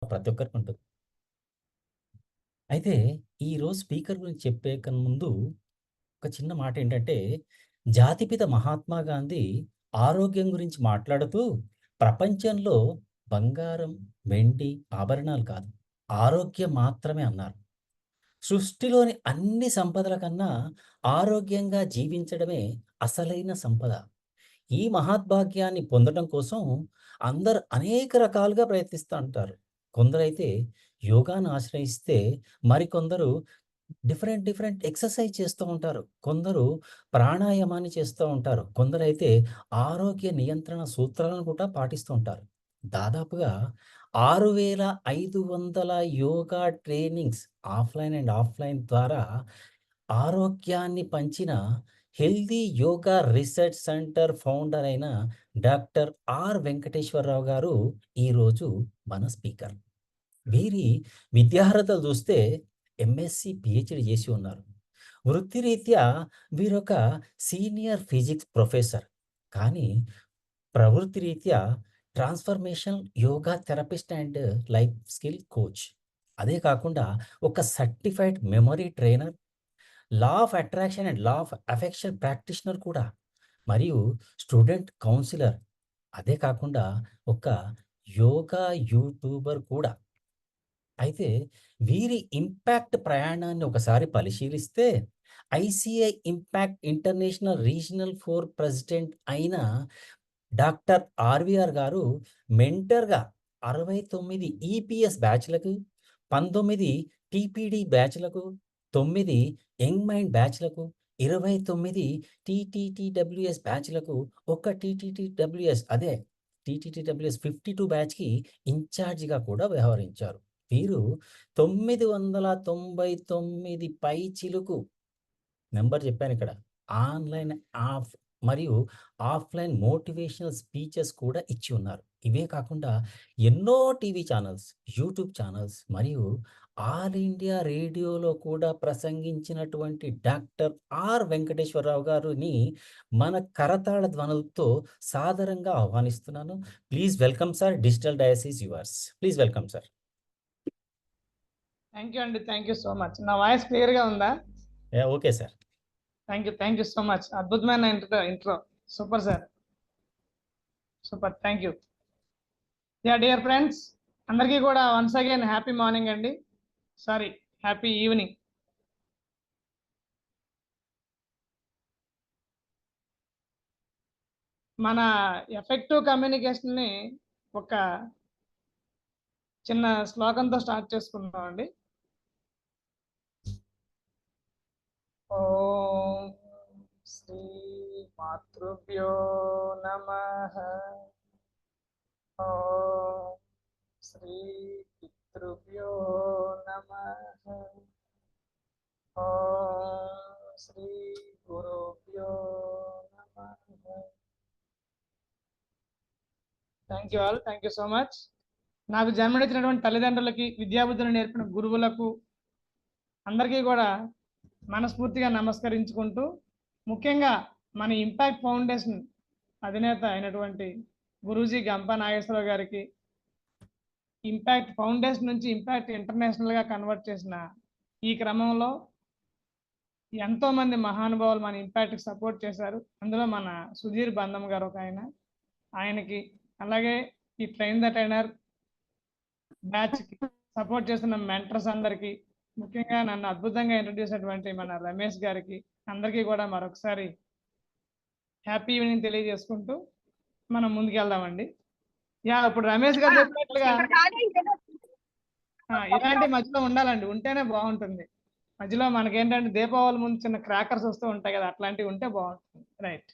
ప్రతి ఒక్కరికి ఉంటుంది. అయితే ఈరోజు స్పీకర్ గురించి చెప్పే కన్నా ముందు ఒక చిన్న మాట ఏంటంటే, జాతిపిత మహాత్మా గాంధీ ఆరోగ్యం గురించి మాట్లాడుతూ, ప్రపంచంలో బంగారం, వెండి, ఆభరణాలు కాదు, ఆరోగ్యం మాత్రమే అన్నారు. సృష్టిలోని అన్ని సంపదల కన్నా ఆరోగ్యంగా జీవించడమే అసలైన సంపద. ఈ మహద్భాగ్యాన్ని పొందడం కోసం అందరూ అనేక రకాలుగా ప్రయత్నిస్తా ఉంటారు. కొందరైతే యోగాను ఆశ్రయిస్తే, మరికొందరు డిఫరెంట్ ఎక్సర్‌సైజ్ చేస్తూ ఉంటారు. కొందరు ప్రాణాయామాన్ని చేస్తూ ఉంటారు. కొందరైతే ఆరోగ్య నియంత్రణ సూత్రాలను కూడా పాటిస్తూ ఉంటారు. దాదాపుగా 6,500 yoga trainings offline and offline ద్వారా ఆరోగ్యాన్ని పంచిన healthy yoga research centre founder అయిన డాక్టర్ వెంకటేశ్వరరావు గారు ఈరోజు మన స్పీకర్. వీరి విద్యార్హతలు చూస్తే ఎంఎస్‌సి, పీహెచ్‌డీ చేసి ఉన్నారు. వృత్తిరీత్యా వీరొక సీనియర్ ఫిజిక్స్ ప్రొఫెసర్. కానీ ప్రవృత్తి రీత్యా transformation yoga therapist and life skill coach. అదే కాకుండా ఒక certified memory trainer, law of attraction and law of affection practitioner కూడా. మరియు స్టూడెంట్ కౌన్సిలర్. అదే కాకుండా ఒక యోగా యూట్యూబర్ కూడా. అయితే వీరి ఇంపాక్ట్ ప్రయాణాన్ని ఒకసారి పరిశీలిస్తే, ICI impact international regional 4 president అయిన డాక్టర్ ఆర్‌వీఆర్ గారు మెంటర్‌గా 69 ఈపీఎస్ బ్యాచ్‌లకు, 19 టీపీడీ బ్యాచ్‌లకు, 9 యంగ్ మైండ్ బ్యాచ్‌లకు, 29 టీటీటీడబ్ల్యూఎస్ బ్యాచ్‌లకు, ఒక టీటీటీడబ్ల్యూఎస్ 52 బ్యాచ్‌కి ఇన్‌చార్జిగా కూడా వ్యవహరించారు. వీరు 999 పైచిలుకు నంబర్ చెప్పానిక్కడ. ఆన్‌లైన్, ఆఫ్ మరియు ఆఫ్‌లైన్ మోటివేషనల్ స్పీచెస్ కూడా ఇచ్చి ఉన్నారు. ఇవే కాకుండా ఎన్నో టీవీ ఛానల్స్, యూట్యూబ్ ఛానల్స్ మరియు ఆల్ ఇండియా రేడియోలో కూడా ప్రసంగించినటువంటి డాక్టర్ వెంకటేశ్వరరావు గారిని మన కరతాళ ధ్వనులతో సాదరంగా ఆహ్వానిస్తున్నాను. Please welcome sir. Digital dais is yours. Please welcome sir. Thank you అండి. Thank you so much. నా వాయిస్ క్లియర్‌గా ఉందా? Yeah! Okay sir. Thank you so much. అద్భుతమైన intro. Super sir. Super. Thank you. Dear friends, అందరికీ కూడా once again happy morning అండి. Sorry, happy evening. మన effective కమ్యూనికేషన్‌ని ఒక చిన్న శ్లోకంతో స్టార్ట్ చేసుకుందామండి. ఓం శ్రీ మాతృభ్యో నమః. ఓం శ్రీ పితృభ్యో నమః. ఓం శ్రీ గురుభ్యో నమః. Thank you all. Thank you so much. నాకు జన్మనిచ్చినటువంటి తల్లిదండ్రులకి, విద్యాబుద్ధులు నేర్పిన గురువులకు అందరికీ కూడా మనస్ఫూర్తిగా నమస్కరించుకుంటూ, ముఖ్యంగా మన ఇంపాక్ట్ ఫౌండేషన్ అధినేత అయినటువంటి గురూజీ గంపా నాగేశ్వరరావు గారికి, ఇంపాక్ట్ ఫౌండేషన్ నుంచి ఇంపాక్ట్ ఇంటర్నేషనల్గా కన్వర్ట్ చేసిన ఈ క్రమంలో ఎంతో మంది మహానుభావులు మన ఇంపాక్ట్కి సపోర్ట్ చేశారు. అందులో మన సుధీర్ బంధం గారు ఒక ఆయనకి, అలాగే ఈ ట్రైన్ ద ట్రైనర్ బ్యాచ్కి సపోర్ట్ చేస్తున్న మెంటర్స్ అందరికీ, ముఖ్యంగా నన్ను అద్భుతంగా ఇంట్రడ్యూస్ అయినటువంటి మన రమేష్ గారికి అందరికీ కూడా మరొకసారి హ్యాపీ ఈవినింగ్ తెలియజేసుకుంటూ మనం ముందుకెళ్దామండి. ఇప్పుడు రమేష్ గారు చెప్పినట్లుగా ఇలాంటి మధ్యలో ఉండాలండి, ఉంటేనే బాగుంటుంది. మధ్యలో మనకేంటంటే దీపావళి ముందు చిన్న క్రాకర్స్ వస్తూ ఉంటాయి కదా, అట్లాంటివి ఉంటే బాగుంటుంది. రైట్.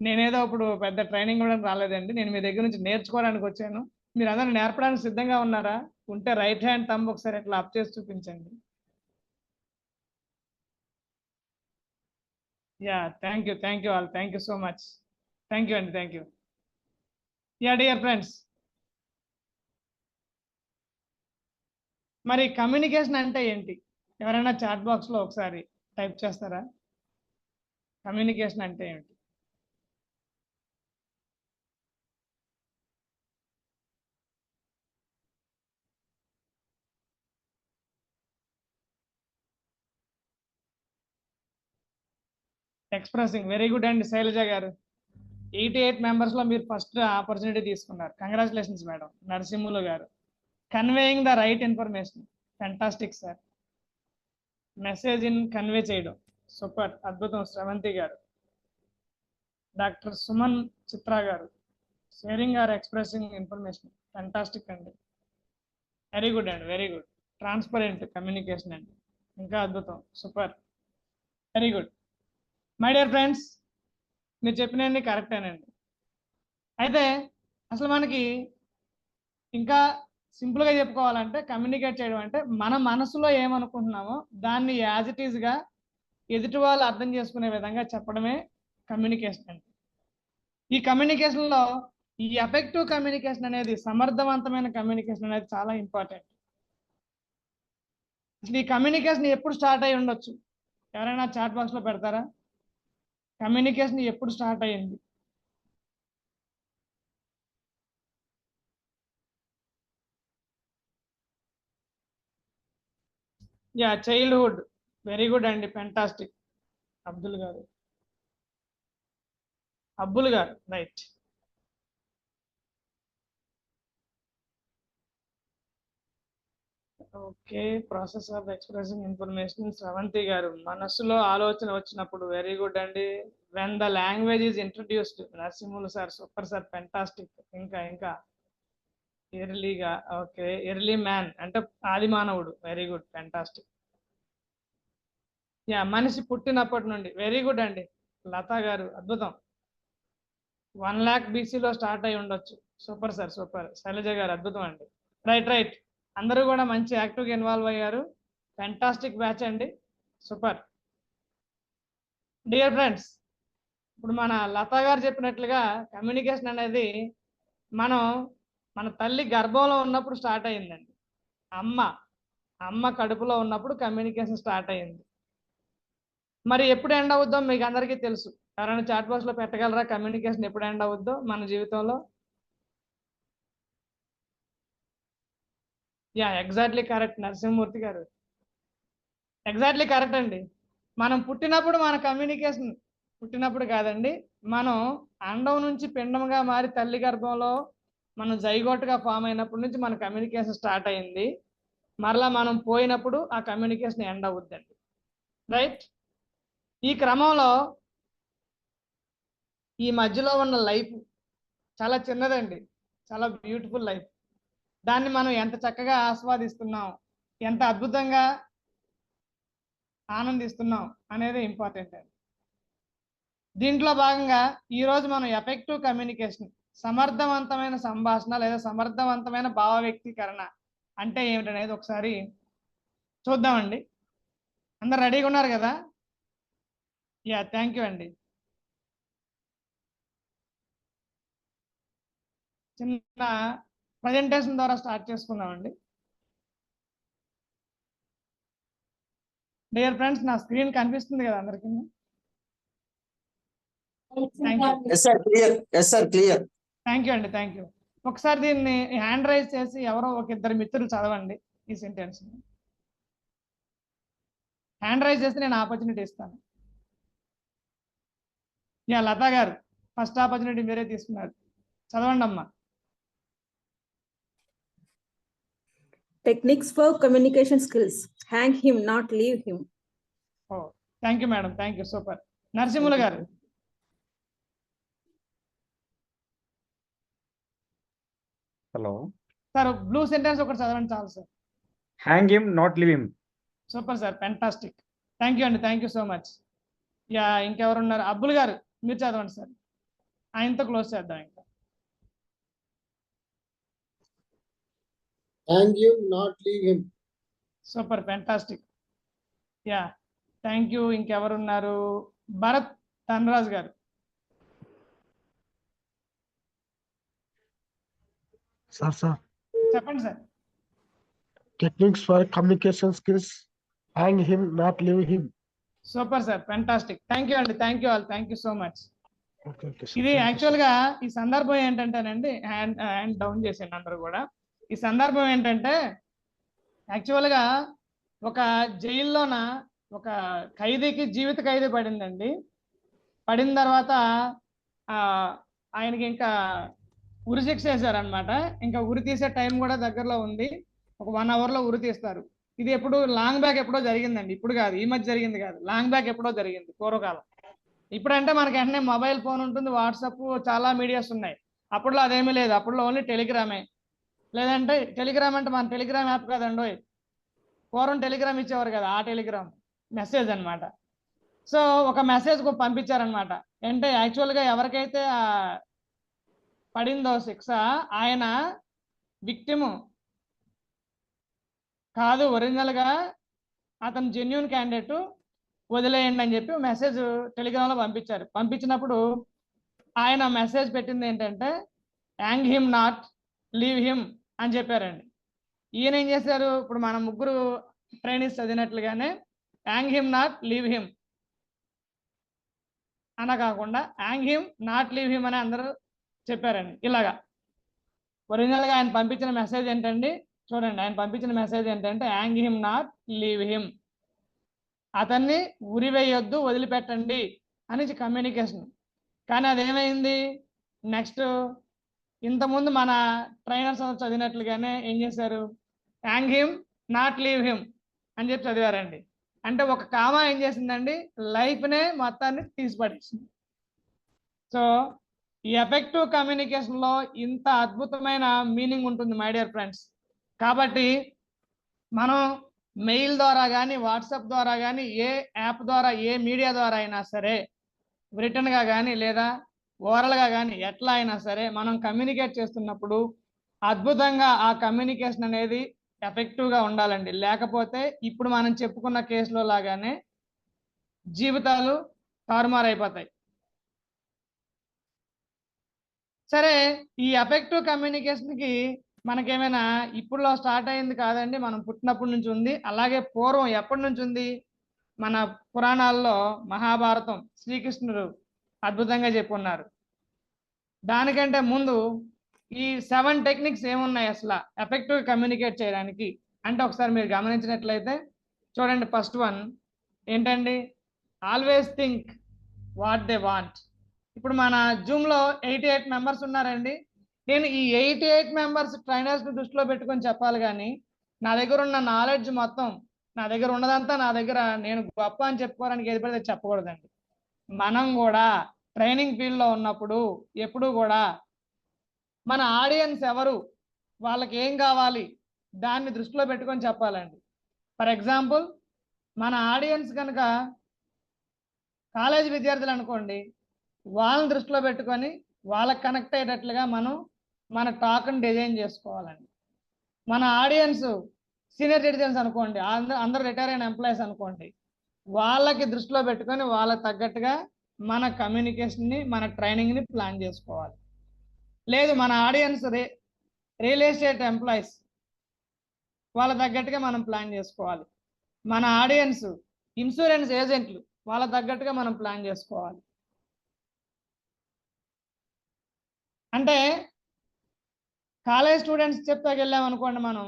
నేనేదో ఇప్పుడు పెద్ద ట్రైనింగ్ కూడా రాలేదండి, నేను మీ దగ్గర నుంచి నేర్చుకోవడానికి వచ్చాను. మీరు అందరూ నేర్పడానికి సిద్ధంగా ఉన్నారా? ఉంటే రైట్ హ్యాండ్ థంబ్ ఒకసారి ఇట్లా అప్ చేసి చూపించండి. Thank you all. Thank you so much. Thank you అండి. Thank you. డియర్ ఫ్రెండ్స్, మరి కమ్యూనికేషన్ అంటే ఏంటి? ఎవరైనా చాట్ బాక్స్లో ఒకసారి టైప్ చేస్తారా? కమ్యూనికేషన్ అంటే ఏంటి? ఎక్స్ప్రెసింగ్ వెరీ గుడ్ అండి శైలజ గారు. 88 మెంబర్స్ లో మీరు ఫస్ట్ ఆపర్చునిటీ తీసుకున్నారు. Congratulations madam. నరసింహులు గారు conveying the right information, fantastic sir. Message in convey చేయడం సూపర్, అద్భుతం. శ్రవంతి గారు. డాక్టర్ సుమన్ చిత్రా గారు sharing or expressing information, fantastic అండి. వెరీ గుడ్ అండి, వెరీ గుడ్. ట్రాన్స్పరెంట్ కమ్యూనికేషన్ అండి, ఇంకా అద్భుతం, super, very good. My dear friends, మీరు చెప్పినవన్నీ కరెక్టేనండి. అయితే అసలు మనకి ఇంకా సింపుల్గా చెప్పుకోవాలంటే కమ్యూనికేట్ చేయడం అంటే మన మనసులో ఏమనుకుంటున్నామో దాన్ని యాజ్ ఇట్ ఈస్గా ఎదుటి వాళ్ళు అర్థం చేసుకునే విధంగా చెప్పడమే కమ్యూనికేషన్ అండి. ఈ కమ్యూనికేషన్లో ఈ ఎఫెక్టివ్ కమ్యూనికేషన్ అనేది, సమర్థవంతమైన కమ్యూనికేషన్ అనేది చాలా ఇంపార్టెంట్. అసలు ఈ కమ్యూనికేషన్ ఎప్పుడు స్టార్ట్ అయి ఉండొచ్చు? ఎవరైనా చాట్ బాక్స్లో పెడతారా? కమ్యూనికేషన్ ఎప్పుడు స్టార్ట్ అయ్యింది? Yeah, childhood. వెరీ గుడ్ అండి, ఫెంటాస్టిక్. అబ్దుల్ గారు, అబ్బుల్ గారు, right. Okay, process of expressing information. Sravanthi గారు, మనసులో ఆలోచన వచ్చినప్పుడు. వెరీ గుడ్ అండి. When the language is introduced. Narasimhulu sir, super sir, fantastic. ఇంకా ఎర్లీగా, ఓకే, ఎర్లీ మ్యాన్ అంటే ఆది మానవుడు. Very good, fantastic. యా, మనిషి పుట్టినప్పటి నుండి. వెరీ గుడ్ అండి లతా గారు, అద్భుతం. 1 lakh BC-లో స్టార్ట్ అయి ఉండొచ్చు. Super sir, super. శైలజ గారు, అద్భుతం అండి. రైట్. అందరూ కూడా మంచి యాక్టివ్గా ఇన్వాల్వ్ అయ్యారు. ఫెంటాస్టిక్ బ్యాచ్ అండి, సూపర్. డియర్ ఫ్రెండ్స్, ఇప్పుడు మన లతా గారు చెప్పినట్లుగా కమ్యూనికేషన్ అనేది మన తల్లి గర్భంలో ఉన్నప్పుడు స్టార్ట్ అయ్యిందండి. అమ్మ కడుపులో ఉన్నప్పుడు కమ్యూనికేషన్ స్టార్ట్ అయ్యింది. మరి ఎప్పుడు ఎండ్ అవుద్దో మీకు అందరికీ తెలుసు. ఎవరైనా చాట్ బాక్స్లో పెట్టగలరా కమ్యూనికేషన్ ఎప్పుడు ఎండ్ అవుద్దో మన జీవితంలో? యా, ఎగ్జాక్ట్లీ కరెక్ట్ నరసింహమూర్తి గారు, ఎగ్జాక్ట్లీ కరెక్ట్ అండి. మనం పుట్టినప్పుడు మన కమ్యూనికేషన్, పుట్టినప్పుడు కాదండి, మనం అండం నుంచి పిండంగా మారి తల్లి గర్భంలో మనం జైగోట్గా ఫామ్ అయినప్పటి నుంచి మన కమ్యూనికేషన్ స్టార్ట్ అయింది. మరలా మనం పోయినప్పుడు ఆ కమ్యూనికేషన్ ఎండ్ అవుద్దండి. రైట్. ఈ క్రమంలో ఈ మధ్యలో ఉన్న లైఫ్ చాలా చిన్నదండి, చాలా బ్యూటిఫుల్ లైఫ్. దాన్ని మనం ఎంత చక్కగా ఆస్వాదిస్తున్నాం, ఎంత అద్భుతంగా ఆనందిస్తున్నాం అనేది ఇంపార్టెంట్ అండి. దీంట్లో భాగంగా ఈరోజు మనం ఎఫెక్టివ్ కమ్యూనికేషన్, సమర్థవంతమైన సంభాషణ లేదా సమర్థవంతమైన భావ వ్యక్తీకరణ అంటే ఏమిటనేది ఒకసారి చూద్దామండి. అందరు రెడీగా ఉన్నారు కదా? యా, థ్యాంక్ యూ అండి. చిన్న ప్రజెంటేషన్ ద్వారా స్టార్ట్ చేసుకుందామండి. డియర్ ఫ్రెండ్స్, నా స్క్రీన్ కనిపిస్తుంది కదా అందరికీ? థ్యాంక్ యూ అండి, థ్యాంక్ యూ. ఒకసారి దీన్ని హ్యాండ్ రైజ్ చేసి ఎవరో ఒక ఇద్దరు మిత్రులు చదవండి ఈ సెంటెన్స్. హ్యాండ్ రైజ్ చేసి నేను ఆపర్చునిటీ ఇస్తాను. యా, లతా గారు, ఫస్ట్ ఆపర్చునిటీ మీరే తీసుకున్నారు, చదవండి అమ్మా. Techniques for communication skills. Hang him, not leave him. ఓ, thank you madam, thank you, super. Narasimhulu గారు. హలో సార్, బ్లూ సెంటెన్స్ ఒకటి చదవండి చాలు sir. Hang him not leave him. Super sir, fantastic. Thank you అండి, thank you so much. Yeah, ఇంకెవరున్నారు? అబ్బుల్ గారు, మీరు చదవండి సార్. ఆయనతో క్లోజ్ చేద్దాం ఇంకా. Hang him, not leave him. Super, fantastic. Yeah, thank you. ఇంకెవరున్నారు? భరత్ ధనరాజ్ గారు. సార్ చెప్పండి sir. Technics for communication skills. Hang him not leave him. Super sir, fantastic. Thank you అండి, thank you all, thank you so much. Okay ఇది యాక్చువల్గా ఈ సందర్భం ఏంటంటేనండి, hand down చేసేయండి అందరూ కూడా. ఈ సందర్భం ఏంటంటే యాక్చువల్గా ఒక జైల్లోన ఒక ఖైదీకి జీవిత ఖైదీ పడిందండి. పడిన తర్వాత ఆయనకి ఇంకా ఉరి శిక్ష వేశారనమాట. ఇంకా ఉరి తీసే టైం కూడా దగ్గరలో ఉంది. ఒక 1 అవర్లో ఉరి తీస్తారు. ఇది ఎప్పుడు లాంగ్ బ్యాక్ ఎప్పుడో జరిగిందండి, ఇప్పుడు కాదు, ఈ మధ్య జరిగింది కాదు, లాంగ్ బ్యాక్ ఎప్పుడో జరిగింది, పూర్వకాలం. ఇప్పుడంటే మనకి వెంటనే మొబైల్ ఫోన్ ఉంటుంది, వాట్సాప్, చాలా మీడియాస్ ఉన్నాయి. అప్పుడులో అదేమీ లేదు. అప్పుడులో ఓన్లీ టెలిగ్రామే. లేదంటే టెలిగ్రామ్ అంటే మన టెలిగ్రామ్ యాప్ కదండి, పూర్వం టెలిగ్రామ్ ఇచ్చేవారు కదా, ఆ టెలిగ్రామ్ మెసేజ్ అనమాట. సో ఒక మెసేజ్ పంపించారనమాట. అంటే యాక్చువల్గా ఎవరికైతే పడిందో శిక్ష, ఆయన విక్టిమ్ కాదు, ఒరిజినల్గా అతను జెన్యున్ క్యాండిడేట్, వదిలేయండి అని చెప్పి మెసేజ్ టెలిగ్రామ్లో పంపించారు. పంపించినప్పుడు ఆయన మెసేజ్ పెట్టింది ఏంటంటే hang him not leave him అని చెప్పారండి. ఈయన ఏం చేశారు, ఇప్పుడు మన ముగ్గురు ట్రైనీస్ చదివినట్లుగానే hang him not leave him అన కాకుండా hang him not leave him అని అందరూ చెప్పారండి. ఇలాగా ఒరిజినల్గా ఆయన పంపించిన మెసేజ్ ఏంటండి, చూడండి, ఆయన పంపించిన మెసేజ్ ఏంటంటే hang him not leave him, అతన్ని ఉరివేయొద్దు, వదిలిపెట్టండి అని కమ్యూనికేషన్. కానీ అదేమైంది, నెక్స్ట్ ఇంతకుముందు మన ట్రైనర్స్ చదివినట్లుగానే ఏం చేశారు, hang him not leave him అని చెప్పి చదివారండి. అంటే ఒక కామా ఏం చేసిందండి, లైఫ్నే మొత్తాన్ని తీసిపడేసింది. సో ఈ ఎఫెక్టివ్ కమ్యూనికేషన్లో ఇంత అద్భుతమైన మీనింగ్ ఉంటుంది మై డియర్ ఫ్రెండ్స్. కాబట్టి మనం మెయిల్ ద్వారా కానీ, వాట్సాప్ ద్వారా కానీ, ఏ యాప్ ద్వారా, ఏ మీడియా ద్వారా అయినా సరే, రిటర్న్గా కానీ లేదా ఓరల్గా కానీ, ఎట్లా అయినా సరే మనం కమ్యూనికేట్ చేస్తున్నప్పుడు అద్భుతంగా ఆ కమ్యూనికేషన్ అనేది ఎఫెక్టివ్గా ఉండాలండి. లేకపోతే ఇప్పుడు మనం చెప్పుకున్న కేసులో లాగానే జీవితాలు తారుమారైపోతాయి. సరే, ఈ ఎఫెక్టివ్ కమ్యూనికేషన్కి మనకేమైనా ఇప్పుడులో స్టార్ట్ అయింది కాదండి, మనం పుట్టినప్పటి నుంచి ఉంది. అలాగే పూర్వం ఎప్పటి నుంచి ఉంది, మన పురాణాల్లో మహాభారతం శ్రీకృష్ణుడు అద్భుతంగా చెప్పున్నారు. దానికంటే ముందు ఈ 7 టెక్నిక్స్ ఏమున్నాయి అసలు ఎఫెక్టివ్ కమ్యూనికేట్ చేయడానికి అంటే, ఒకసారి మీరు గమనించినట్లయితే చూడండి. ఫస్ట్ వన్ ఏంటండి, always think what they want. ఇప్పుడు మన జూమ్లో 88 మెంబర్స్ ఉన్నారండి. నేను ఈ 88 మెంబర్స్ ట్రైనర్స్ని దృష్టిలో పెట్టుకొని చెప్పాలి, కానీ నా దగ్గర ఉన్న నాలెడ్జ్ మొత్తం, నా దగ్గర ఉన్నదంతా, నా దగ్గర నేను గొప్ప అని చెప్పుకోవడానికి ఏది పడితే చెప్పకూడదండి. మనం కూడా ట్రైనింగ్ ఫీల్డ్లో ఉన్నప్పుడు ఎప్పుడు కూడా మన ఆడియన్స్ ఎవరు, వాళ్ళకి ఏం కావాలి, దాన్ని దృష్టిలో పెట్టుకొని చెప్పాలండి. ఫర్ ఎగ్జాంపుల్, మన ఆడియన్స్ కనుక కాలేజీ విద్యార్థులు అనుకోండి, వాళ్ళని దృష్టిలో పెట్టుకొని వాళ్ళకి కనెక్ట్ అయ్యేటట్లుగా మనం మన టాక్ని డిజైన్ చేసుకోవాలండి. మన ఆడియన్స్ సీనియర్ సిటిజన్స్ అనుకోండి, అందరూ రిటైర్ అయిన ఎంప్లాయీస్ అనుకోండి, వాళ్ళకి దృష్టిలో పెట్టుకొని వాళ్ళకి తగ్గట్టుగా మన కమ్యూనికేషన్ని, మన ట్రైనింగ్ని ప్లాన్ చేసుకోవాలి. లేదు, మన ఆడియన్స్ రియల్ ఎస్టేట్ ఎంప్లాయీస్, వాళ్ళ తగ్గట్టుగా మనం ప్లాన్ చేసుకోవాలి. మన ఆడియన్స్ ఇన్సూరెన్స్ ఏజెంట్లు, వాళ్ళ తగ్గట్టుగా మనం ప్లాన్ చేసుకోవాలి. అంటే కాలేజ్ స్టూడెంట్స్ చెప్తాకి వెళ్ళాం అనుకోండి, మనం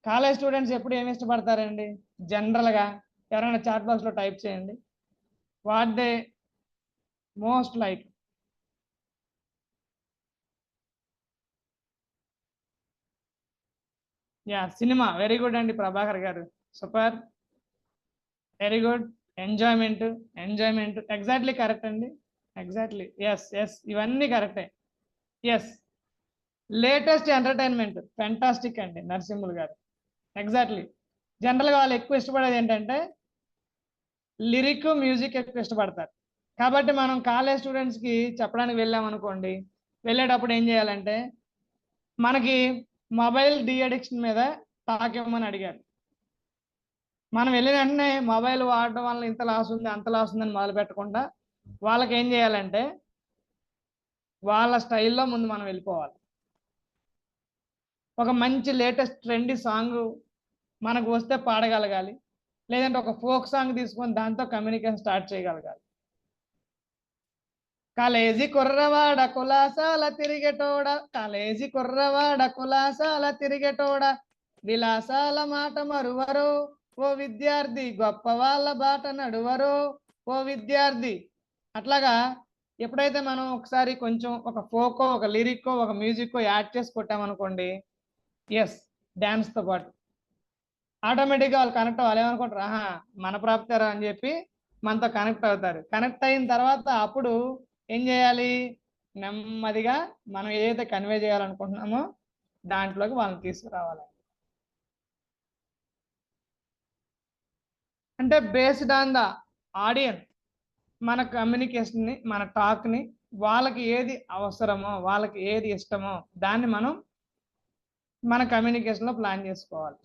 కాలేజ్ స్టూడెంట్స్ ఎప్పుడు ఏమి ఇష్టపడతారండి, జనరల్గా ఎవరైనా చాట్ బాక్స్లో టైప్ చేయండి, what they most like. Yeah, cinema, very good అండి ప్రభాకర్ గారు, super, very good. Enjoyment, enjoyment, exactly correct అండి, ఎగ్జాక్ట్లీ, ఎస్ ఎస్, ఇవన్నీ కరెక్టే. ఎస్, లేటెస్ట్ ఎంటర్టైన్మెంట్, ఫెంటాస్టిక్ అండి నరసింహులు గారు, ఎగ్జాక్ట్లీ. జనరల్గా వాళ్ళు ఎక్కువ ఇష్టపడేది ఏంటంటే లిరిక్, మ్యూజిక్ ఎక్కువ ఇష్టపడతారు. కాబట్టి మనం కాలేజ్ స్టూడెంట్స్కి చెప్పడానికి వెళ్ళామనుకోండి, వెళ్ళేటప్పుడు ఏం చేయాలంటే, మనకి మొబైల్ డీ అడిక్షన్ మీద టాక్ ఇవ్వమని అడిగారు. మనం వెళ్ళిన వెంటనే మొబైల్ వాడడం వల్ల ఇంత లాస్ ఉంది, అంత లాస్ ఉందని మొదలు పెట్టకుండా వాళ్ళకి ఏం చేయాలంటే వాళ్ళ స్టైల్లో ముందు మనం వెళ్ళిపోవాలి. ఒక మంచి లేటెస్ట్ ట్రెండీ సాంగ్ మనకు వస్తే పాడగలగాలి, లేదంటే ఒక ఫోక్ సాంగ్ తీసుకొని దాంతో కమ్యూనికేషన్ స్టార్ట్ చేయగలగాలి. కాలేజీ కుర్రవాడ కులాసాల తిరిగేటోడ, కాలేజీ కుర్రవాడ కులాసాల తిరిగేటోడ, విలాసాల మాట మరువరో ఓ విద్యార్థి, గొప్ప వాళ్ళ బాట నడువరో ఓ విద్యార్థి అట్లాగా ఎప్పుడైతే మనం ఒకసారి కొంచెం ఒక ఫోకో, ఒక లిరిక్కో, ఒక మ్యూజిక్కో యాడ్ చేసి కొట్టామనుకోండి, ఎస్, డ్యాన్స్తో పాటు ఆటోమేటిక్గా వాళ్ళు కనెక్ట్ అవ్వాలి. ఏమనుకుంటారు, ఆహా మన ప్రాప్తారా అని చెప్పి మనతో కనెక్ట్ అవుతారు. కనెక్ట్ అయిన తర్వాత అప్పుడు ఏం చేయాలి, నెమ్మదిగా మనం ఏదైతే కన్వే చేయాలనుకుంటున్నామో దాంట్లోకి వాళ్ళని తీసుకురావాలి. అంటే బేస్డ్ ఆన్ ద ఆడియన్స్ మన కమ్యూనికేషన్ని, మన టాక్ని వాళ్ళకి ఏది అవసరమో, వాళ్ళకి ఏది ఇష్టమో దాన్ని మనం మన కమ్యూనికేషన్లో ప్లాన్ చేసుకోవాలి.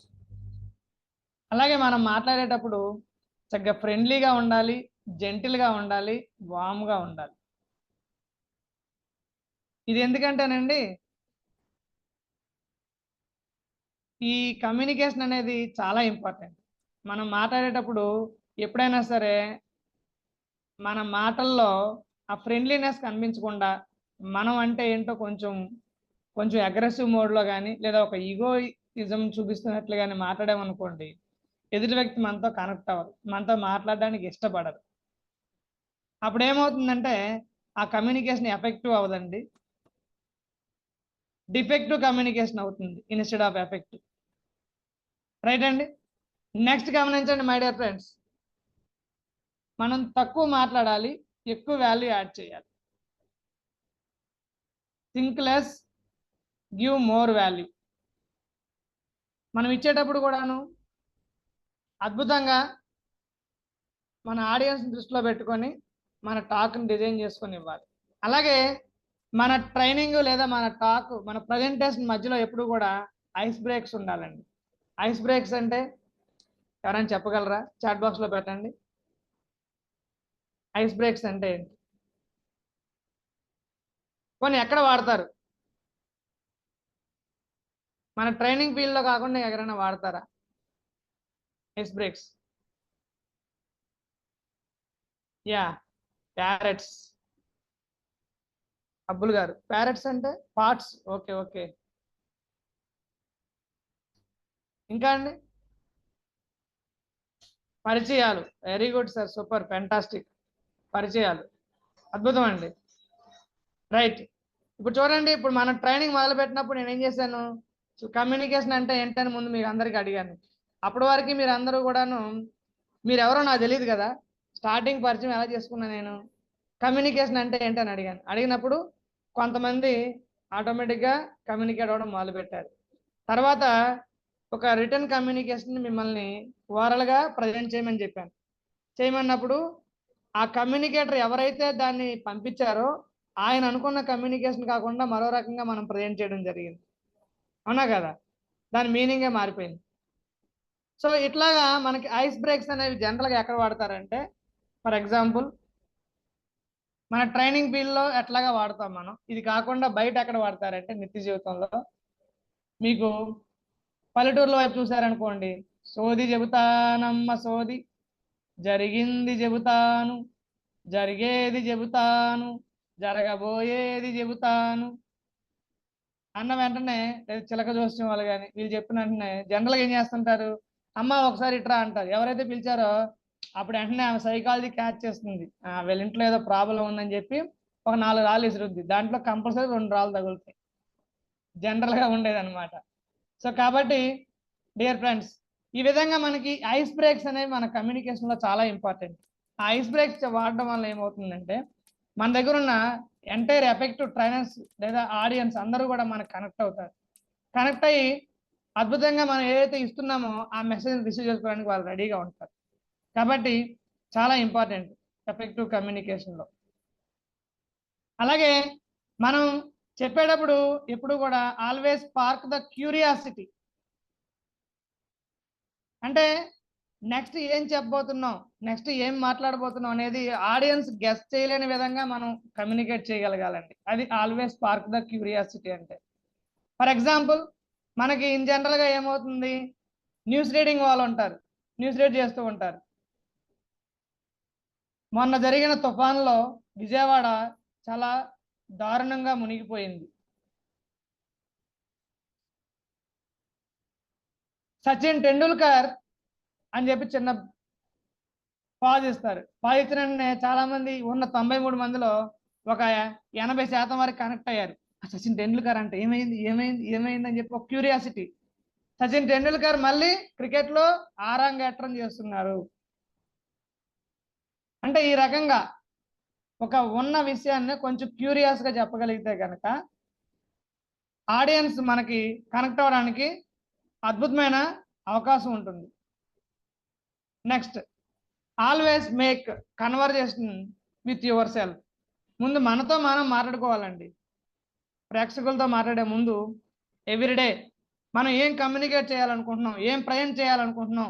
అలాగే మనం మాట్లాడేటప్పుడు చక్కగా ఫ్రెండ్లీగా ఉండాలి, జెంటిల్గా ఉండాలి, వామ్గా ఉండాలి. ఇది ఎందుకంటేనండి, ఈ కమ్యూనికేషన్ అనేది చాలా ఇంపార్టెంట్. మనం మాట్లాడేటప్పుడు ఎప్పుడైనా సరే మన మాటల్లో ఆ ఫ్రెండ్లీనెస్ కనిపించకుండా మనం అంటే ఏంటో కొంచెం కొంచెం అగ్రెసివ్ మోడ్లో కానీ లేదా ఒక ఈగోయిజం చూపిస్తున్నట్లు కానీ మాట్లాడామనుకోండి, ఎదుటి వ్యక్తి మనతో కనెక్ట్ అవ్వరు, మనతో మాట్లాడడానికి ఇష్టపడరు. అప్పుడు ఏమవుతుందంటే ఆ కమ్యూనికేషన్ ఎఫెక్టివ్ అవ్వదండి, డిఫెక్టివ్ కమ్యూనికేషన్ అవుతుంది ఇన్స్టెడ్ ఆఫ్ ఎఫెక్టివ్. రైట్ అండి. నెక్స్ట్ గమనించండి మై డియర్ ఫ్రెండ్స్, మనం తక్కువ మాట్లాడాలి, ఎక్కువ వాల్యూ యాడ్ చేయాలి. Think less, give more value. మనం ఇచ్చేటప్పుడు కూడాను అద్భుతంగా మన ఆడియన్స్ దృష్టిలో పెట్టుకొని మన టాక్ని డిజైన్ చేసుకొని ఇవ్వాలి. అలాగే మన ట్రైనింగ్ లేదా మన టాక్, మన ప్రజెంటేషన్ మధ్యలో ఎప్పుడు కూడా ఐస్ బ్రేక్స్ ఉండాలండి. ఐస్ బ్రేక్స్ అంటే ఎవరైనా చెప్పగలరా? చాట్ బాక్స్లో పెట్టండి. ఐస్ బ్రేక్స్ అంటే ఏంటి? కొన్ని ఎక్కడ వాడతారు? మన ట్రైనింగ్ ఫీల్డ్లో కాకుండా ఎక్కడైనా వాడతారా ice breaks? Yeah, parrots. Abdul గారు, ప్యారెట్స్ అంటే పార్ట్స్. Okay okay. ఇంకా అండి? పరిచయాలు. Very good sir, super, fantastic. పరిచయాలు అద్భుతం అండి. రైట్. ఇప్పుడు చూడండి, ఇప్పుడు మనం ట్రైనింగ్ మొదలు పెట్టినప్పుడు నేను ఏం చేశాను, కమ్యూనికేషన్ అంటే ఏంటని ముందు మీకు అందరికి అడిగాను. అప్పటి వరకు మీరు అందరూ కూడాను మీరు ఎవరో నాకు తెలియదు కదా, స్టార్టింగ్ పరిచయం ఎలా చేసుకున్నాను నేను, కమ్యూనికేషన్ అంటే ఏంటని అడిగాను. అడిగినప్పుడు కొంతమంది ఆటోమేటిక్గా కమ్యూనికేట్ అవ్వడం మొదలుపెట్టారు. తర్వాత ఒక రిటర్న్ కమ్యూనికేషన్ మిమ్మల్ని ఓరల్గా ప్రజెంట్ చేయమని చెప్పాను. చేయమన్నప్పుడు ఆ కమ్యూనికేటర్ ఎవరైతే దాన్ని పంపించారో ఆయన అనుకున్న కమ్యూనికేషన్ కాకుండా మరో రకంగా మనం ప్రజెంట్ చేయడం జరిగింది. అవునా కదా? దాని మీనింగే మారిపోయింది. సో ఇట్లాగా మనకి ఐస్ బ్రేక్స్ అనేవి జనరల్గా ఎక్కడ వాడతారంటే, ఫర్ ఎగ్జాంపుల్ మన ట్రైనింగ్ ఫీల్డ్లో ఎట్లాగా వాడతాం మనం. ఇది కాకుండా బయట ఎక్కడ వాడతారంటే నిత్య జీవితంలో మీకు పల్లెటూరులో వైపు చూసారనుకోండి, సోది చెబుతానమ్మ సోది, జరిగింది చెబుతాను, జరిగేది చెబుతాను, జరగబోయేది చెబుతాను అన్న వెంటనే చిలక జోస్యం వాళ్ళు కానీ వీళ్ళు చెప్పిన వెంటనే జనరల్గా ఏం చేస్తుంటారు, అమ్మ ఒకసారి ఇట్రా అంటారు. ఎవరైతే పిలిచారో అప్పుడు వెంటనే ఆమె సైకాలజీ క్యాచ్ చేస్తుంది, వీళ్ళ ఇంట్లో ఏదో ప్రాబ్లం ఉందని చెప్పి ఒక 4 రాళ్ళు విసురుద్ది. దాంట్లో కంపల్సరీ 2 రాళ్ళు తగులుతాయి. జనరల్గా ఉండేది అనమాట. సో కాబట్టి డియర్ ఫ్రెండ్స్, ఈ విధంగా మనకి ఐస్ బ్రేక్స్ అనేవి మన కమ్యూనికేషన్లో చాలా ఇంపార్టెంట్. ఆ ఐస్ బ్రేక్స్ వాడడం వల్ల ఏమవుతుందంటే మన దగ్గర ఉన్న ఎంటైర్ ఎఫెక్టివ్ ట్రైనర్స్ లేదా ఆడియన్స్ అందరూ కూడా మనకు కనెక్ట్ అవుతారు. కనెక్ట్ అయ్యి అద్భుతంగా మనం ఏదైతే ఇస్తున్నామో ఆ మెసేజ్ రిసీవ్ చేసుకోవడానికి వాళ్ళు రెడీగా ఉంటారు. కాబట్టి చాలా ఇంపార్టెంట్ ఎఫెక్టివ్ కమ్యూనికేషన్లో. అలాగే మనం చెప్పేటప్పుడు ఎప్పుడు కూడా ఆల్వేస్ స్పార్క్ ద క్యూరియాసిటీ. అంటే నెక్స్ట్ ఏం చెప్పబోతున్నాం, నెక్స్ట్ ఏం మాట్లాడబోతున్నాం అనేది ఆడియన్స్ గెస్ చేయలేని విధంగా మనం కమ్యూనికేట్ చేయగలగాలండి. అది ఆల్వేస్ స్పార్క్ ద క్యూరియాసిటీ అంటే. ఫర్ ఎగ్జాంపుల్ మనకి ఇన్ జనరల్గా ఏమవుతుంది, న్యూస్ రీడింగ్ వాళ్ళు ఉంటారు, న్యూస్ రీడ్ చేస్తూ ఉంటారు. మొన్న జరిగిన తుఫాన్లో విజయవాడ చాలా దారుణంగా మునిగిపోయింది. సచిన్ టెండూల్కర్ అని చెప్పి చిన్న పాజ్ ఇస్తారు. పాజ్ ఇచ్చిన వెంటనే చాలా మంది ఉన్న 93 మందిలో ఒక 80% వరకు కనెక్ట్ అయ్యారు. సచిన్ టెండూల్కర్ అంటే ఏమైంది ఏమైంది ఏమైంది అని చెప్పి ఒక క్యూరియాసిటీ. సచిన్ టెండూల్కర్ మళ్ళీ క్రికెట్ లో ఆరంగేట్రం చేస్తున్నారు. అంటే ఈ రకంగా ఒక ఉన్న విషయాన్ని కొంచెం క్యూరియస్ గా చెప్పగలిగితే కనుక ఆడియన్స్ మనకి కనెక్ట్ అవ్వడానికి అద్భుతమైన అవకాశం ఉంటుంది. Next, always make conversation with your self. ముందు మనతో మనం మాట్లాడుకోవాలండి. ప్రేక్షకులతో మాట్లాడే ముందు ఎవ్రీడే మనం ఏం కమ్యూనికేట్ చేయాలనుకుంటున్నాం, ఏం ప్రజెంట్ చేయాలనుకుంటున్నాం,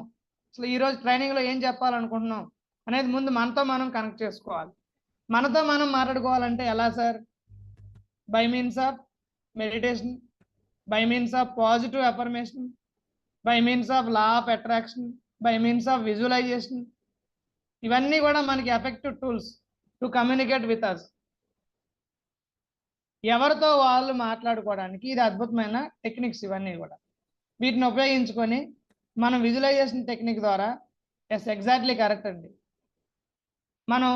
అసలు ఈరోజు ట్రైనింగ్లో ఏం చెప్పాలనుకుంటున్నాం అనేది ముందు మనతో మనం కనెక్ట్ చేసుకోవాలి. మనతో మనం మాట్లాడుకోవాలంటే ఎలా sir? By means of meditation, by means of positive affirmation, by means of law of attraction, by means of visualization. ఇవన్నీ కూడా మనకి effective tools to communicate with us. ఎవరితో వాళ్ళు మాట్లాడుకోవడానికి ఇది అద్భుతమైన టెక్నిక్స్ ఇవన్నీ కూడా. వీటిని ఉపయోగించుకొని మనం విజువలైజేషన్ టెక్నిక్ ద్వారా ఎగ్జాక్ట్లీ కరెక్ట్ అండి. మనం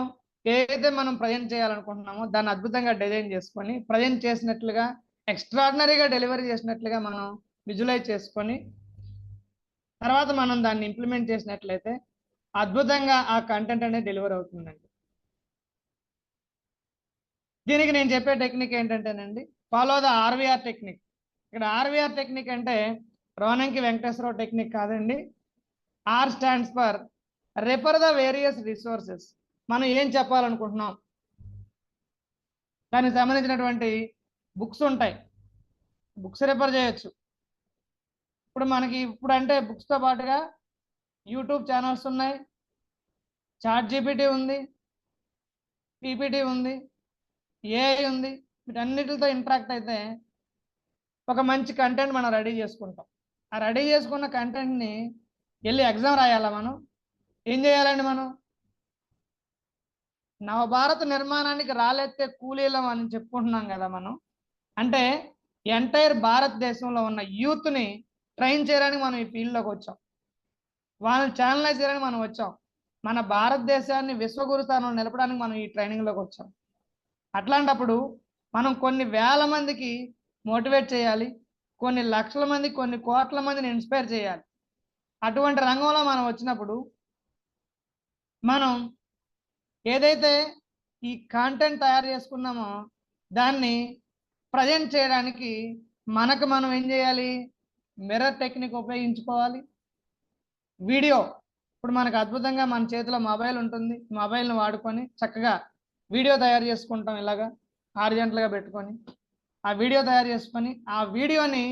ఏదైతే మనం ప్రజెంట్ చేయాలనుకుంటున్నామో దాన్ని అద్భుతంగా డిజైన్ చేసుకొని ప్రజెంట్ చేసినట్లుగా ఎక్స్ట్రాడినరీగా డెలివరీ చేసినట్లుగా మనం విజువలైజ్ చేసుకొని తర్వాత మనం దాన్ని ఇంప్లిమెంట్ చేసినట్లయితే అద్భుతంగా ఆ కంటెంట్ అనేది డెలివర్ అవుతుందండి. దీనికి నేను చెప్పే టెక్నిక్ ఏంటంటేనండి, ఫాలో ద ఆర్వీఆర్ టెక్నిక్. ఇక్కడ ఆర్వీఆర్ టెక్నిక్ అంటే రోనంకి వెంకటేశ్వరరావు టెక్నిక్ కాదండి. Are stands for refer the various resources. మనం ఏం చెప్పాలనుకుంటున్నాం దానికి సంబంధించినటువంటి బుక్స్ ఉంటాయి, బుక్స్ రిఫర్ చేయొచ్చు. ఇప్పుడు మనకి ఇప్పుడు అంటే బుక్స్తో పాటుగా యూట్యూబ్ ఛానల్స్ ఉన్నాయి, చాట్ జీపీటీ ఉంది, పీపీటీ ఉంది, ఏఐ ఉంది. వీటన్నిటితో ఇంటరాక్ట్ అయితే ఒక మంచి కంటెంట్ మనం రెడీ చేసుకుంటాం. ఆ రెడీ చేసుకున్న కంటెంట్ని వెళ్ళి ఎగ్జామ్ రాయాలా? మనం ఏం చేయాలండి? మనం నవభారత నిర్మాణానికి రాలెత్తే కూలీలం అని చెప్పుకుంటున్నాం కదా మనం. అంటే ఎంటైర్ భారతదేశంలో ఉన్న యూత్ని ట్రైన్ చేయడానికి మనం ఈ ఫీల్డ్లోకి వచ్చాం, వాళ్ళని ఛానలైజ్ చేయడానికి మనం వచ్చాం, మన భారతదేశాన్ని విశ్వగురు స్థానంలో నిలపడానికి మనం ఈ ట్రైనింగ్లోకి వచ్చాం. అట్లాంటప్పుడు మనం కొన్ని వేల మందికి మోటివేట్ చేయాలి, కొన్ని లక్షల మంది, కొన్ని కోట్ల మందిని ఇన్స్పైర్ చేయాలి. అటువంటి రంగంలో మనం వచ్చినప్పుడు మనం ఏదైతే ఈ కాంటెంట్ తయారు చేసుకున్నామో దాన్ని ప్రజెంట్ చేయడానికి మనకు మనం ఏం చేయాలి? మిర్రర్ టెక్నిక్ ఉపయోగించుకోవాలి. వీడియో, ఇప్పుడు మనకు అద్భుతంగా మన చేతిలో మొబైల్ ఉంటుంది, మొబైల్ని వాడుకొని చక్కగా వీడియో తయారు చేసుకుంటాం. ఇలాగా హారిజాంటల్గా పెట్టుకొని ఆ వీడియో తయారు చేసుకొని ఆ వీడియోని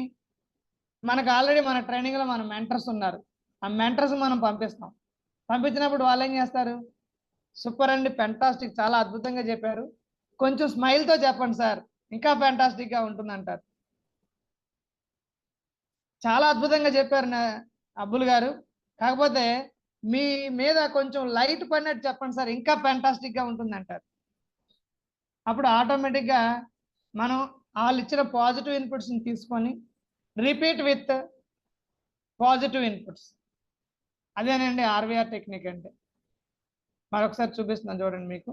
మనకు ఆల్రెడీ మన ట్రైనింగ్లో మన మెంటర్స్ ఉన్నారు, ఆ మెంటర్స్ మనం పంపిస్తాం. పంపించినప్పుడు వాళ్ళు ఏం చేస్తారు? సూపర్ అండి, ఫెంటాస్టిక్, చాలా అద్భుతంగా చెప్పారు, కొంచెం స్మైల్తో చెప్పండి సార్, ఇంకా ఫెంటాస్టిక్గా ఉంటుందంటారు. చాలా అద్భుతంగా చెప్పారు అబ్బుల్ గారు, కాకపోతే మీ మీద కొంచెం లైట్ పడినట్టు చెప్పండి సార్, ఇంకా ఫెంటాస్టిక్గా ఉంటుందంటారు. అప్పుడు ఆటోమేటిక్గా మనం వాళ్ళు ఇచ్చిన పాజిటివ్ ఇన్పుట్స్ని తీసుకొని రిపీట్ విత్ పాజిటివ్ ఇన్పుట్స్. అదేనండి ఆర్వీఆర్ టెక్నిక్ అంటే. మరొకసారి చూపిస్తున్నాను చూడండి మీకు.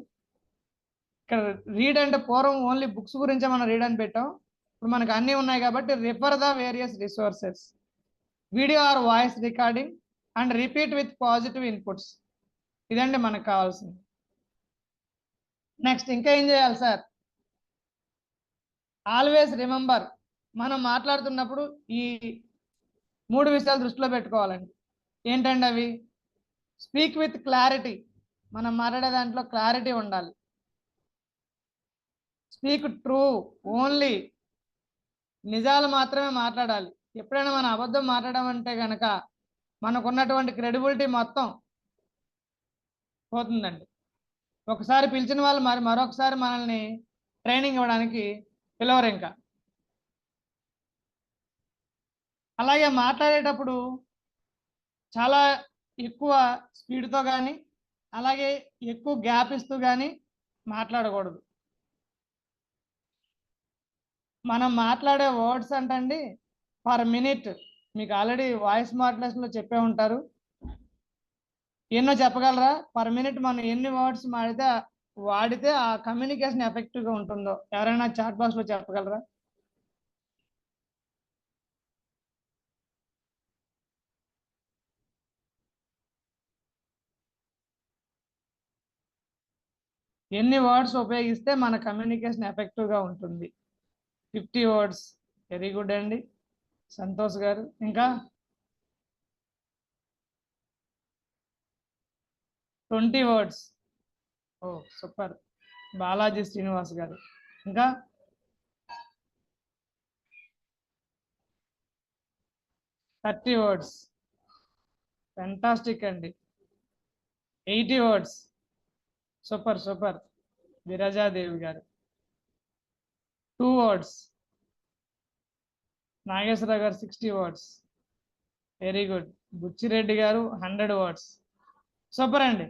ఇక్కడ రీడ్ అంటే పూర్వం ఓన్లీ బుక్స్ గురించే మనం రీడ్ అని పెట్టాం, ఇప్పుడు మనకు అన్నీ ఉన్నాయి కాబట్టి refer the various resources, video or voice recording and repeat with positive inputs. ఇదండి మనకు కావాల్సింది. నెక్స్ట్ ఇంకా ఏం చేయాలి సార్? ఆల్వేస్ రిమెంబర్, మనం మాట్లాడుతున్నప్పుడు ఈ 3 విషయాలు దృష్టిలో పెట్టుకోవాలండి. ఏంటండి అవి? స్పీక్ విత్ క్లారిటీ, మనం మాట్లాడే దాంట్లో క్లారిటీ ఉండాలి. స్పీక్ ట్రూ, ఓన్లీ నిజాలు మాత్రమే మాట్లాడాలి. ఎప్పుడైనా మనం అబద్ధం మాట్లాడమంటే కనుక మనకున్నటువంటి క్రెడిబిలిటీ మొత్తం పోతుందండి. ఒకసారి పిలిచిన వాళ్ళు మరొకసారి మనల్ని ట్రైనింగ్ ఇవ్వడానికి పిలవరు ఇంకా. అలాగే మాట్లాడేటప్పుడు చాలా ఎక్కువ స్పీడ్తో కానీ అలాగే ఎక్కువ గ్యాప్ ఇస్తూ కానీ మాట్లాడకూడదు. మనం మాట్లాడే వర్డ్స్ అంటండి పర్ మినిట్, మీకు ఆల్రెడీ వాయిస్ మాడ్యులేషన్లో చెప్పే ఉంటారు, ఎన్నో చెప్పగలరా? పర్ మినిట్ మనం ఎన్ని వర్డ్స్ వాడితే ఆ కమ్యూనికేషన్ ఎఫెక్టివ్గా ఉంటుందో ఎవరైనా చాట్ బాక్స్లో చెప్పగలరా? ఎన్ని వర్డ్స్ ఉపయోగిస్తే మన కమ్యూనికేషన్ ఎఫెక్టివ్గా ఉంటుంది? 50 వర్డ్స్. వెరీ గుడ్ అండి సంతోష్ గారు. ఇంకా 20 వర్డ్స్. ఓ సూపర్ బాలాజీ శ్రీనివాస్ గారు. ఇంకా 30 వర్డ్స్. ఫెంటాస్టిక్ అండి. 80 వర్డ్స్. సూపర్ సూపర్ విరజాదేవి గారు. 2 వర్డ్స్. నాగేశ్వరరావు గారు 60 వర్డ్స్. Very good. బుచ్చిరెడ్డి గారు 100 వర్డ్స్. సూపర్ అండి.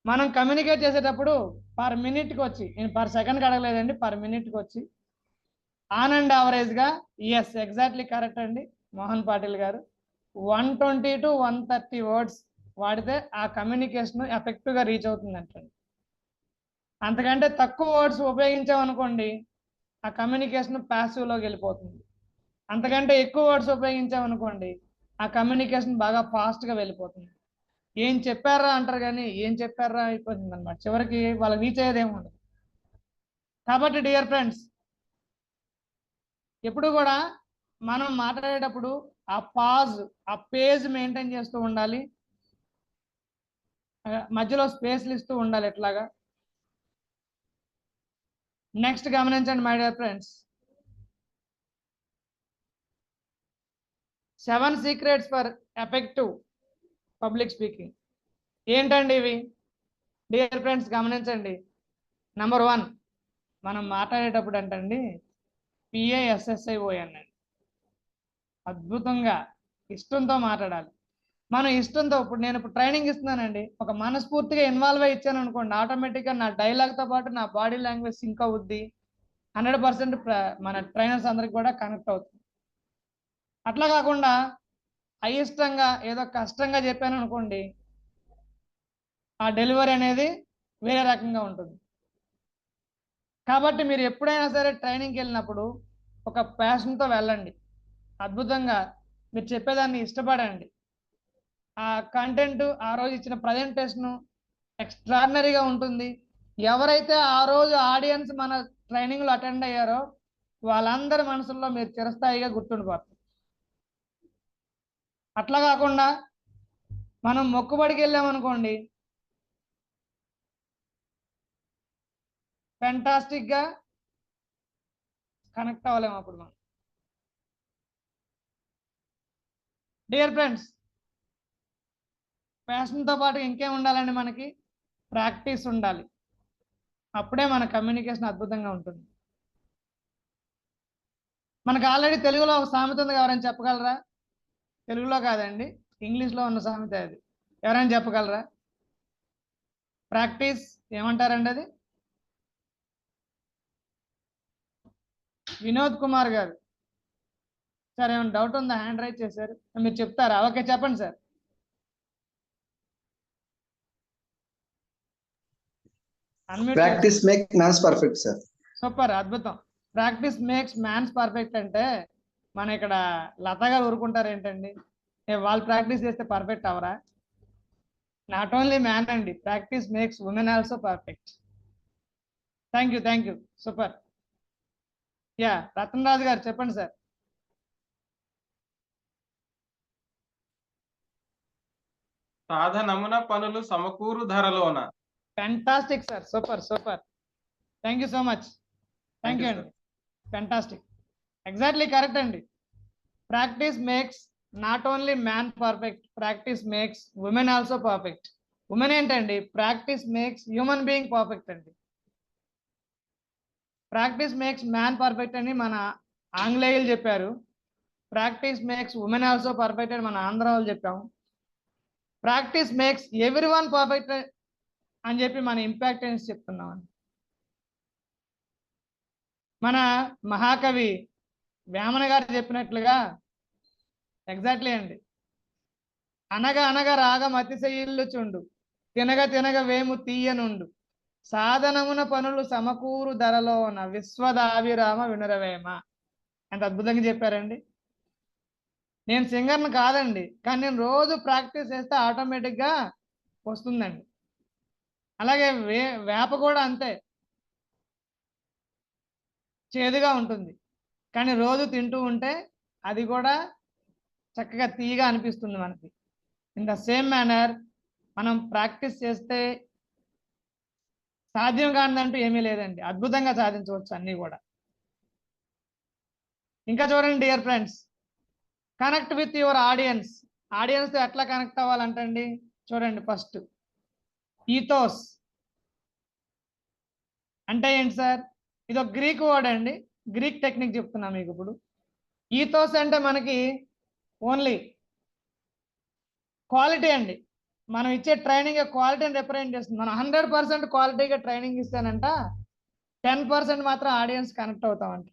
మనం కమ్యూనికేట్ చేసేటప్పుడు పర్ మినిట్కి వచ్చి, నేను పర్ సెకండ్కి అడగలేదండి, పర్ మినిట్కి వచ్చి ఆన్ అండ్ యావరేజ్గా, ఎస్ ఎగ్జాక్ట్లీ కరెక్ట్ అండి మోహన్ పాటిల్ గారు, 120 to 130 వర్డ్స్ వాడితే ఆ కమ్యూనికేషన్ ఎఫెక్టివ్గా రీచ్ అవుతుందంటండి. అంతకంటే తక్కువ వర్డ్స్ ఉపయోగించామనుకోండి ఆ కమ్యూనికేషన్ ప్యాసివ్లోకి వెళ్ళిపోతుంది. అంతకంటే ఎక్కువ వర్డ్స్ ఉపయోగించామనుకోండి ఆ కమ్యూనికేషన్ బాగా ఫాస్ట్గా వెళ్ళిపోతుంది. ఏం చెప్పారా అంటారు కానీ ఏం చెప్పారా అయిపోతుంది అనమాట. చివరికి వాళ్ళకి రీచ్ అయ్యేదేమో ఉండదు. కాబట్టి డియర్ ఫ్రెండ్స్, ఎప్పుడు కూడా మనం మాట్లాడేటప్పుడు ఆ పాజ్, ఆ పేజ్ మెయింటైన్ చేస్తూ ఉండాలి. మధ్యలో స్పేస్లు ఇస్తూ ఉండాలి ఎట్లాగా. నెక్స్ట్ గమనించండి my dear friends, 7 secrets for effective public speaking. ఏంటండి ఇవి? డియర్ ఫ్రెండ్స్ గమనించండి. నెంబర్ 1, మనం మాట్లాడేటప్పుడు అంటండి PASSION అండి. అద్భుతంగా ఇష్టంతో మాట్లాడాలి. మనం ఇష్టంతో, నేను ట్రైనింగ్ ఇస్తున్నానండి, ఒక మనస్ఫూర్తిగా ఇన్వాల్వ్ అయ్యి ఇచ్చాను అనుకోండి, ఆటోమేటిక్గా నా డైలాగ్తో పాటు నా బాడీ లాంగ్వేజ్ సింక్ అవుద్ది. 100% మన ట్రైనర్స్ అందరికి కూడా కనెక్ట్ అవుతుంది. అట్లా కాకుండా అయిష్టంగా ఏదో కష్టంగా చెప్పాను అనుకోండి, ఆ డెలివరీ అనేది వేరే రకంగా ఉంటుంది. కాబట్టి మీరు ఎప్పుడైనా సరే ట్రైనింగ్కి వెళ్ళినప్పుడు ఒక ప్యాషన్తో వెళ్ళండి. అద్భుతంగా మీరు చెప్పేదాన్ని ఇష్టపడండి. ఆ కంటెంట్, ఆ రోజు ఇచ్చిన ప్రజెంటేషను ఎక్స్ట్రాడినరీగా ఉంటుంది. ఎవరైతే ఆ రోజు ఆడియన్స్ మన ట్రైనింగ్లో అటెండ్ అయ్యారో వాళ్ళందరి మనసుల్లో మీరు చిరస్థాయిగా గుర్తుండిపోతారు. అట్లా కాకుండా మనం మొక్కుబడికి వెళ్ళామనుకోండి, ఫెంటాస్టిక్గా కనెక్ట్ అవ్వలేము అప్పుడు మనం. డియర్ ఫ్రెండ్స్, ప్యాషన్తో పాటు ఇంకేం ఉండాలండి? మనకి ప్రాక్టీస్ ఉండాలి. అప్పుడే మన కమ్యూనికేషన్ అద్భుతంగా ఉంటుంది. మనకు ఆల్రెడీ తెలుగులో ఒక సామెత ఉంది, ఎవరైనా చెప్పగలరా? తెలుగులో కాదండి, ఇంగ్లీష్లో ఉన్న సామెత అది. ఎవరైనా చెప్పగలరా? ప్రాక్టీస్ ఏమంటారండి అది? వినోద్ కుమార్ గారు సార్, ఏమైనా డౌట్ ఉందా? హ్యాండ్ రైజ్ చేశారు, మీరు చెప్తారా? ఓకే చెప్పండి sir. Practice make man's perfect sir. Super, అద్భుతం. ప్రాక్టీస్ మేక్స్ మ్యాన్స్ పర్ఫెక్ట్ అంటే మన ఇక్కడ లత గారు ఊరుకుంటారు ఏంటండి? వాళ్ళు ప్రాక్టీస్ చేస్తే పర్ఫెక్ట్ అవరా? నాట్ ఓన్లీ మ్యాన్ అండి, practice makes women also perfect. Thank you super. Yeah Ratan Raju గారు చెప్పండి సార్. సాధనమున పనులు సమకూరు ధరలోన. Fantastic sir, super. Thank you so much. Thank you అండి. ఫ్యాంటాస్టిక్, ఎగ్జాక్ట్లీ కరెక్ట్ అండి. Practice makes not only man perfect, practice makes women also perfect. Women ఏంటండి? Practice makes human being perfect అండి. ప్రాక్టీస్ మేక్స్ మ్యాన్ పర్ఫెక్ట్ అని మన ఆంగ్లేయులు చెప్పారు. Practice makes women also perfect అని మన ఆంధ్ర వాళ్ళు చెప్పాము. Practice makes every one perfect అని చెప్పి మన ఇంపాక్ట్ అని చెప్తున్నాం. మన మహాకవి వేమన గారు చెప్పినట్లుగా ఎగ్జాక్ట్లీ అండి, అనగ అనగ రాగం అతిశయిల్లుచుండు, తినగ తినగ వేము తీయనుండు, సాధనమున పనులు సమకూరు ధరలోన విశ్వదాభిరామ వినురవేమ. ఎంత అద్భుతంగా చెప్పారండి. నేను సింగర్ని కాదండి, కానీ నేను రోజు ప్రాక్టీస్ చేస్తే ఆటోమేటిక్గా వస్తుందండి. అలాగే వేప కూడా అంతే, చేదుగా ఉంటుంది, కానీ రోజు తింటూ ఉంటే అది కూడా చక్కగా తీయగా అనిపిస్తుంది మనకి. ఇన్ ద సేమ్ మేనర్ మనం ప్రాక్టీస్ చేస్తే సాధ్యం కానిదంటూ ఏమీ లేదండి, అద్భుతంగా సాధించవచ్చు అన్నీ కూడా. ఇంకా చూడండి dear friends, connect with your audience. ఆడియన్స్తో ఎట్లా కనెక్ట్ అవ్వాలంటండి, చూడండి. ఫస్ట్ ఈథోస్ అంటే ఏంటి సార్? ఇది ఒక గ్రీక్ వర్డ్ అండి, గ్రీక్ టెక్నిక్ చెప్తున్నా మీకు ఇప్పుడు. ఈథోస్ అంటే మనకి ఓన్లీ క్వాలిటీ అండి. మనం ఇచ్చే ట్రైనింగ్ క్వాలిటీని రిప్రజెంట్ చేస్తుంది. మనం 100% క్వాలిటీగా ట్రైనింగ్ ఇస్తానంట, 10% మాత్రం ఆడియన్స్ కనెక్ట్ అవుతామంట.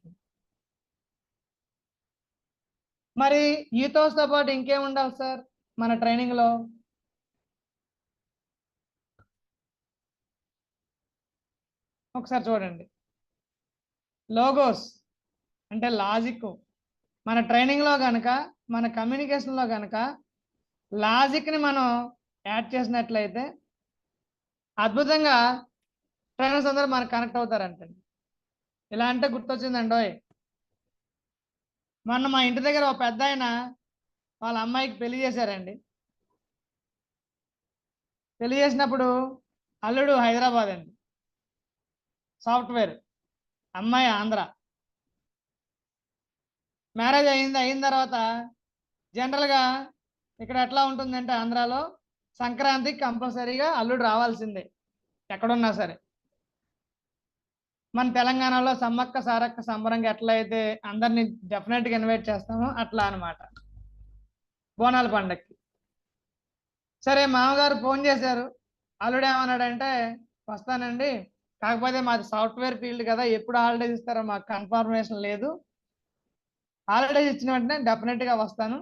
మరి ఈథోస్తో పాటు ఇంకేం ఉండాలి సార్ మన ట్రైనింగ్లో? ఒకసారి చూడండి. లోగోస్ అంటే లాజిక్. మన ట్రైనింగ్లో కనుక, మన కమ్యూనికేషన్లో కనుక లాజిక్ని మనం యాడ్ చేసినట్లయితే అద్భుతంగా ట్రైనర్స్ అందరూ మనకు కనెక్ట్ అవుతారంటండి. ఇలా అంటే గుర్తొచ్చిందండి, మొన్న మా ఇంటి దగ్గర ఒక పెద్ద ఆయన వాళ్ళ అమ్మాయికి పెళ్లి చేశారండి. పెళ్లి చేసినప్పుడు అల్లుడు హైదరాబాద్ అండి, సాఫ్ట్వేర్, అమ్మాయి ఆంధ్ర. మ్యారేజ్ అయిన తర్వాత జనరల్గా ఇక్కడ ఎట్లా ఉంటుందంటే, ఆంధ్రాలో సంక్రాంతికి కంపల్సరీగా అల్లుడు రావాల్సిందే ఎక్కడున్నా సరే. మన తెలంగాణలో సమ్మక్క సారక్క సంబరంగా ఎట్లా అయితే అందరినీ డెఫినెట్గా ఇన్వైట్ చేస్తామో అట్లా అనమాట బోనాల పండగకి. సరే, మామగారు ఫోన్ చేశారు. అల్లుడు ఏమన్నాడంటే, వస్తానండి, కాకపోతే మాది సాఫ్ట్వేర్ ఫీల్డ్ కదా, ఎప్పుడు హాలిడేస్ ఇస్తారో మాకు కన్ఫర్మేషన్ లేదు, హాలిడేస్ ఇచ్చిన వెంటనే డెఫినెట్గా వస్తాను,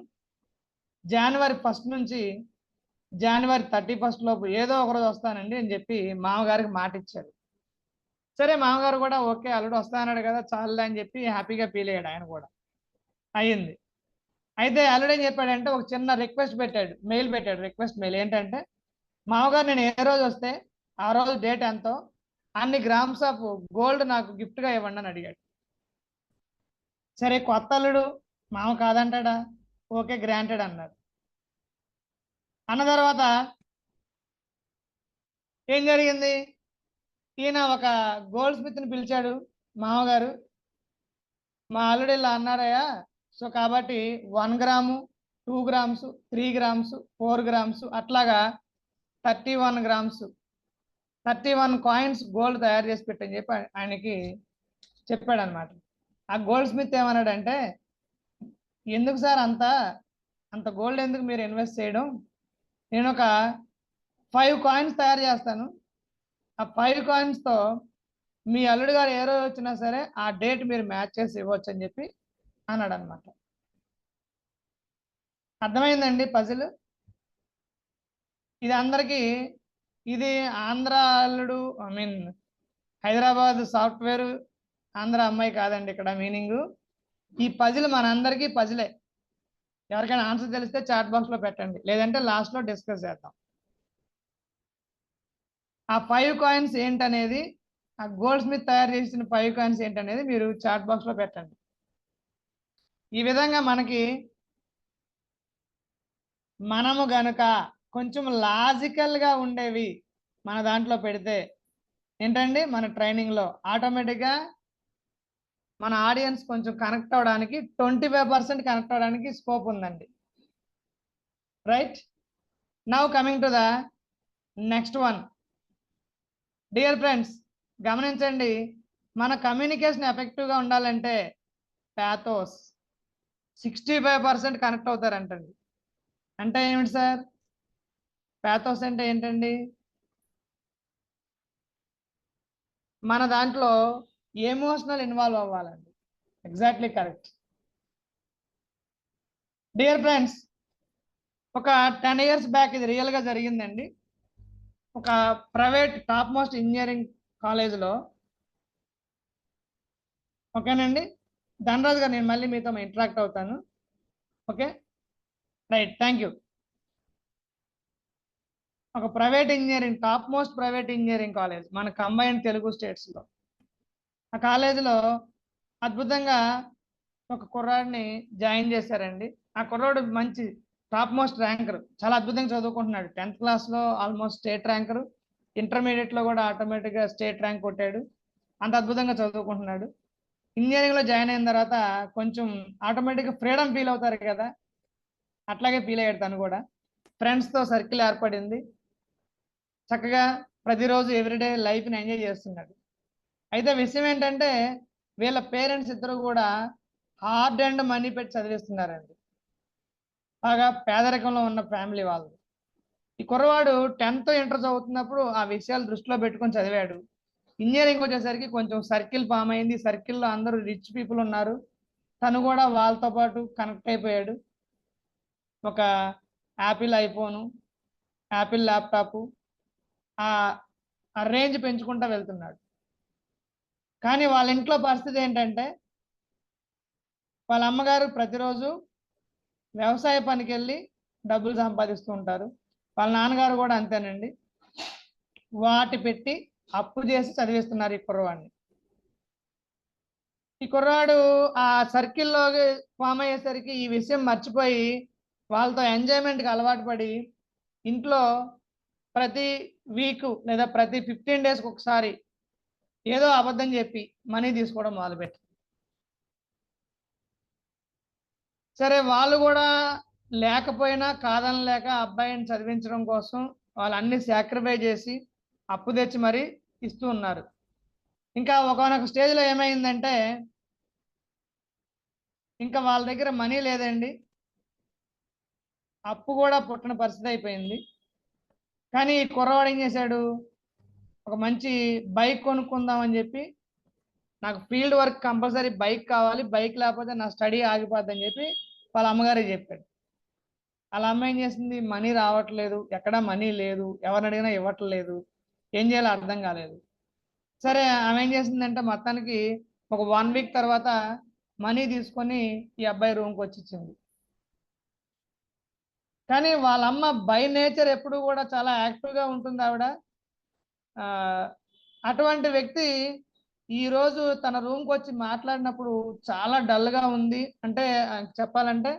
జనవరి 1 నుంచి జనవరి 31 లోపు ఏదో ఒకరోజు వస్తానండి అని చెప్పి మామగారికి మాట ఇచ్చారు. సరే, మామగారు కూడా ఓకే అల్లుడు వస్తానన్నాడు కదా చాలులే అని చెప్పి హ్యాపీగా ఫీల్ అయ్యాడు. ఆయన కూడా అయ్యింది. అయితే అల్లుడు ఏం చెప్పాడంటే, ఒక చిన్న రిక్వెస్ట్ పెట్టాడు, మెయిల్ పెట్టాడు, రిక్వెస్ట్ మెయిల్. ఏంటంటే, మామగారు నేను ఏ రోజు వస్తే ఆ రోజు డేట్ ఎంతో అన్ని గ్రామ్స్ ఆఫ్ గోల్డ్ నాకు గిఫ్ట్గా ఇవ్వండి అని అడిగాడు. సరే, కొత్త అల్లుడు, మామ కాదంటాడా? ఓకే గ్రాంటెడ్ అన్నారు. అన్న తర్వాత ఏం జరిగింది? ఈయన ఒక గోల్డ్ స్మిత్ని పిలిచాడు మామగారు. మా అల్లుడు ఇలా అన్నారయ్యా, సో కాబట్టి 1 గ్రాము, 2 గ్రామ్స్, 3 గ్రామ్స్, 4 గ్రామ్స్ అట్లాగా 31 గ్రామ్స్, 31 కాయిన్స్ గోల్డ్ తయారు చేసి పెట్టని చెప్పి ఆయనకి చెప్పాడు అనమాట. ఆ గోల్డ్ స్మిత్ ఏమన్నాడంటే, ఎందుకు సార్ అంత గోల్డ్ ఎందుకు మీరు ఇన్వెస్ట్ చేయడం, నేను ఒక 5 కాయిన్స్ తయారు చేస్తాను, ఆ 5 కాయిన్స్తో మీ అల్లుడు గారు ఏ రోజు వచ్చినా సరే ఆ డేట్ మీరు మ్యాచ్ చేసి ఇవ్వచ్చు అని చెప్పి అన్నాడు అనమాట. అర్థమైందండి పజిల్? ఇది అందరికీ, ఇది ఆంధ్ర అల్లుడు, I mean Hyderabad software Andhra అమ్మాయి కాదండి ఇక్కడ మీనింగు. ఈ పజిల్ మనందరికీ పజిలే. ఎవరికైనా ఆన్సర్ తెలిస్తే చాట్ బాక్స్లో పెట్టండి, లేదంటే లాస్ట్లో డిస్కస్ చేద్దాం. ఆ 5 కాయిన్స్ ఏంటనేది, ఆ గోల్డ్ స్మిత్ తయారు చేసిన 5 కాయిన్స్ ఏంటనేది మీరు చాట్ బాక్స్లో పెట్టండి. ఈ విధంగా మనము గనుక కొంచెం లాజికల్గా ఉండేవి మన దాంట్లో పెడితే ఏంటండి, మన ట్రైనింగ్లో ఆటోమేటిక్గా మన ఆడియన్స్ కొంచెం కనెక్ట్ అవ్వడానికి 25% కనెక్ట్ అవ్వడానికి స్కోప్ ఉందండి. Right now coming to the next one. Dear friends, గమనించండి, మన కమ్యూనికేషన్ ఎఫెక్టివ్గా ఉండాలంటే ప్యాథోస్ 65% కనెక్ట్ అవుతారంటండి. అంటే ఏమిటి సార్? ప్యాథోస్ అంటే ఏంటండి? మన దాంట్లో ఎమోషనల్ ఇన్వాల్వ్ అవ్వాలండి. Exactly correct. డియర్ ఫ్రెండ్స్, ఒక 10 years బ్యాక్ ఇది రియల్గా జరిగిందండి. ఒక ప్రైవేట్ టాప్ మోస్ట్ ఇంజనీరింగ్ కాలేజ్లో, ఓకేనండి. ధనరాజు గారు, నేను మళ్ళీ మీతో ఇంటరాక్ట్ అవుతాను. Okay, right, thank you. ఒక private engineering, top most private engineering college మన కంబైన్డ్ తెలుగు స్టేట్స్లో. ఆ కాలేజీలో అద్భుతంగా ఒక కుర్రాడిని జాయిన్ చేశారండి. ఆ కుర్రాడు మంచి టాప్ మోస్ట్ ర్యాంకర్, చాలా అద్భుతంగా చదువుకుంటున్నాడు. 10th క్లాస్లో ఆల్మోస్ట్ స్టేట్ ర్యాంకరు, ఇంటర్మీడియట్లో కూడా ఆటోమేటిక్గా స్టేట్ ర్యాంక్ కొట్టాడు. అంత అద్భుతంగా చదువుకుంటున్నాడు. ఇంజనీరింగ్లో జాయిన్ అయిన తర్వాత కొంచెం ఆటోమేటిక్గా ఫ్రీడమ్ ఫీల్ అవుతారు కదా, అట్లాగే ఫీల్ అయ్యాడు తను కూడా. ఫ్రెండ్స్తో సర్కిల్ ఏర్పడింది. చక్కగా ప్రతిరోజు ఎవ్రీడే లైఫ్ని ఎంజాయ్ చేస్తున్నాడు. అయితే విషయం ఏంటంటే, వీళ్ళ పేరెంట్స్ ఇద్దరు కూడా హార్డ్ అండ్ మనీ పెట్టి చదివిస్తున్నారండి. బాగా పేదరికంలో ఉన్న ఫ్యామిలీ వాళ్ళు. ఈ కుర్రవాడు 10th ఇంటర్ చదువుతున్నప్పుడు ఆ విషయాలు దృష్టిలో పెట్టుకొని చదివాడు. ఇంజనీరింగ్ వచ్చేసరికి కొంచెం సర్కిల్ ఫామ్ అయింది. సర్కిల్లో అందరూ రిచ్ పీపుల్ ఉన్నారు. తను కూడా వాళ్ళతో పాటు కనెక్ట్ అయిపోయాడు. ఒక యాపిల్ ఐఫోను, యాపిల్ ల్యాప్టాపు, ఆ రేంజ్ పెంచుకుంటూ వెళ్తున్నాడు. కానీ వాళ్ళ ఇంట్లో పరిస్థితి ఏంటంటే, వాళ్ళ అమ్మగారు ప్రతిరోజు వ్యవసాయ పనికి వెళ్ళి డబ్బులు సంపాదిస్తూ ఉంటారు. వాళ్ళ నాన్నగారు కూడా అంతేనండి. వాటి పెట్టి అప్పు చేసి చదివిస్తున్నారు ఈ కుర్రవాడిని. ఈ కుర్రవాడు ఆ సర్కిల్లో ఫామ్ అయ్యేసరికి ఈ విషయం మర్చిపోయి వాళ్ళతో ఎంజాయ్మెంట్కి అలవాటు పడి ఇంట్లో ప్రతి వీక్ లేదా ప్రతి 15 daysకి ఒకసారి ఏదో అబద్ధం చెప్పి మనీ తీసుకోవడం మొదలుపెట్టి, సరే వాళ్ళు కూడా లేకపోయినా కాదనలేక అబ్బాయిని చదివించడం కోసం వాళ్ళు అన్ని సాక్రిఫైస్ చేసి అప్పు తెచ్చి మరీ ఇస్తూ ఉన్నారు. ఇంకా ఒకనొక స్టేజ్లో ఏమైందంటే, ఇంకా వాళ్ళ దగ్గర మనీ లేదండి, అప్పు కూడా పుట్టని పరిస్థితి అయిపోయింది. కానీ ఈ కుర్రవాడు ఏం చేశాడు, ఒక మంచి బైక్ కొనుక్కుందామని చెప్పి, నాకు ఫీల్డ్ వర్క్ కంపల్సరీ బైక్ కావాలి, బైక్ లేకపోతే నా స్టడీ ఆగిపోద్దని చెప్పి వాళ్ళ అమ్మగారికి చెప్పాడు. వాళ్ళ అమ్మ ఏం చేసింది, మనీ రావట్లేదు, ఎక్కడా మనీ లేదు, ఎవరిని అడిగినా ఇవ్వట్లేదు, ఏం చేయాలో అర్థం కాలేదు. సరే ఆమె ఏం చేసిందంటే, మొత్తానికి ఒక 1 week తర్వాత మనీ తీసుకొని ఈ అబ్బాయి రూమ్కి వచ్చి ఇచ్చింది. కానీ వాళ్ళ అమ్మ బై నేచర్ ఎప్పుడు కూడా చాలా యాక్టివ్గా ఉంటుంది ఆవిడ. అటువంటి వ్యక్తి ఈరోజు తన రూమ్కి వచ్చి మాట్లాడినప్పుడు చాలా డల్గా ఉంది. అంటే చెప్పాలంటే,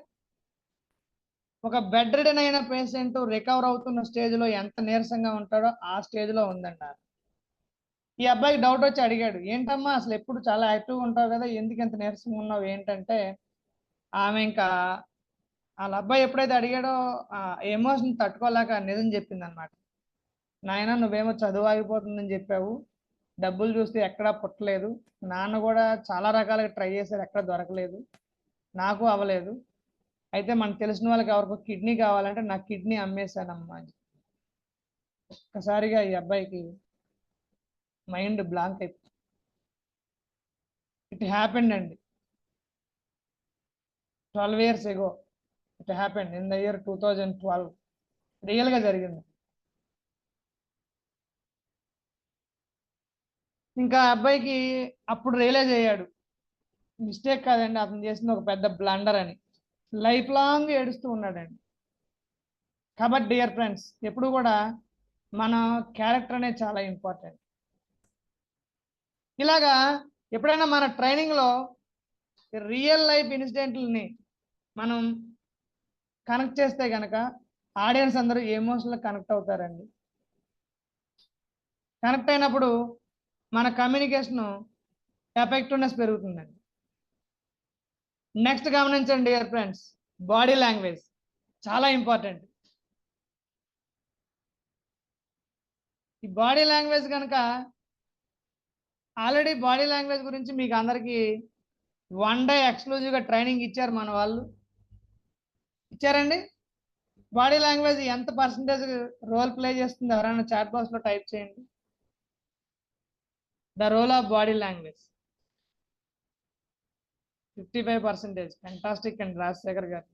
ఒక బెడ్ రిడన్ అయిన పేషెంట్ రికవర్ అవుతున్న స్టేజ్లో ఎంత నీరసంగా ఉంటాడో ఆ స్టేజ్లో ఉందండి. ఈ అబ్బాయికి డౌట్ వచ్చి అడిగాడు, ఏంటమ్మా అసలు ఎప్పుడు చాలా యాక్టివ్గా ఉంటావు కదా, ఎందుకు ఎంత నీరసంగా ఉన్నావు ఏంటంటే, ఆమె ఇంకా వాళ్ళ అబ్బాయి ఎప్పుడైతే అడిగాడో ఆ ఎమోషన్ తట్టుకోలేక నిజం చెప్పింది అనమాట. నాయన, నువ్వేమో చదువు ఆగిపోతుందని చెప్పావు, డబ్బులు చూస్తే ఎక్కడా పుట్టలేదు, నాన్న కూడా చాలా రకాలుగా ట్రై చేశారు, ఎక్కడ దొరకలేదు, నాకు అవ్వలేదు, అయితే మనకు తెలిసిన వాళ్ళకి ఎవరికో కిడ్నీ కావాలంటే నా కిడ్నీ అమ్మేశానమ్మా అని. ఒక్కసారిగా ఈ అబ్బాయికి మైండ్ బ్లాంక్ అయిపోయింది. ఇట్ హ్యాపెండ్ అండి 12 years ago. It happened in the year 2012. రియల్గా జరిగింది. ఇంకా అబ్బాయికి అప్పుడు రియలైజ్ అయ్యాడు, మిస్టేక్ కాదండి, అతను చేసిన ఒక పెద్ద బ్లండర్ అని. లైఫ్ లాంగ్ ఏడుస్తూ ఉన్నాడండి. కాబట్టి డియర్ ఫ్రెండ్స్, ఎప్పుడు కూడా మన క్యారెక్టర్ అనేది చాలా ఇంపార్టెంట్. ఇలాగా ఎప్పుడైనా మన ట్రైనింగ్లో రియల్ లైఫ్ ఇన్సిడెంట్లని మనం కనెక్ట్ చేస్తే కనుక ఆడియన్స్ అందరూ ఎమోషనల్ కనెక్ట్ అవుతారండి. కనెక్ట్ అయినప్పుడు మన కమ్యూనికేషన్ ఎఫెక్టివ్నెస్ పెరుగుతుందండి. నెక్స్ట్ గమనించండి డియర్ ఫ్రెండ్స్, బాడీ లాంగ్వేజ్ చాలా ఇంపార్టెంట్. ఈ బాడీ లాంగ్వేజ్ కనుక, ఆల్రెడీ బాడీ లాంగ్వేజ్ గురించి మీకు అందరికీ 1 day ఎక్స్క్లూజివ్గా ట్రైనింగ్ ఇచ్చారు మన వాళ్ళు. ఇచ్చారండి. బాడీ లాంగ్వేజ్ ఎంత పర్సంటేజ్ రోల్ ప్లే చేస్తుంది, ఎవరైనా చాట్ బాక్స్లో టైప్ చేయండి. The role of body language 55%. Fantastic and Rajasekhar గారు.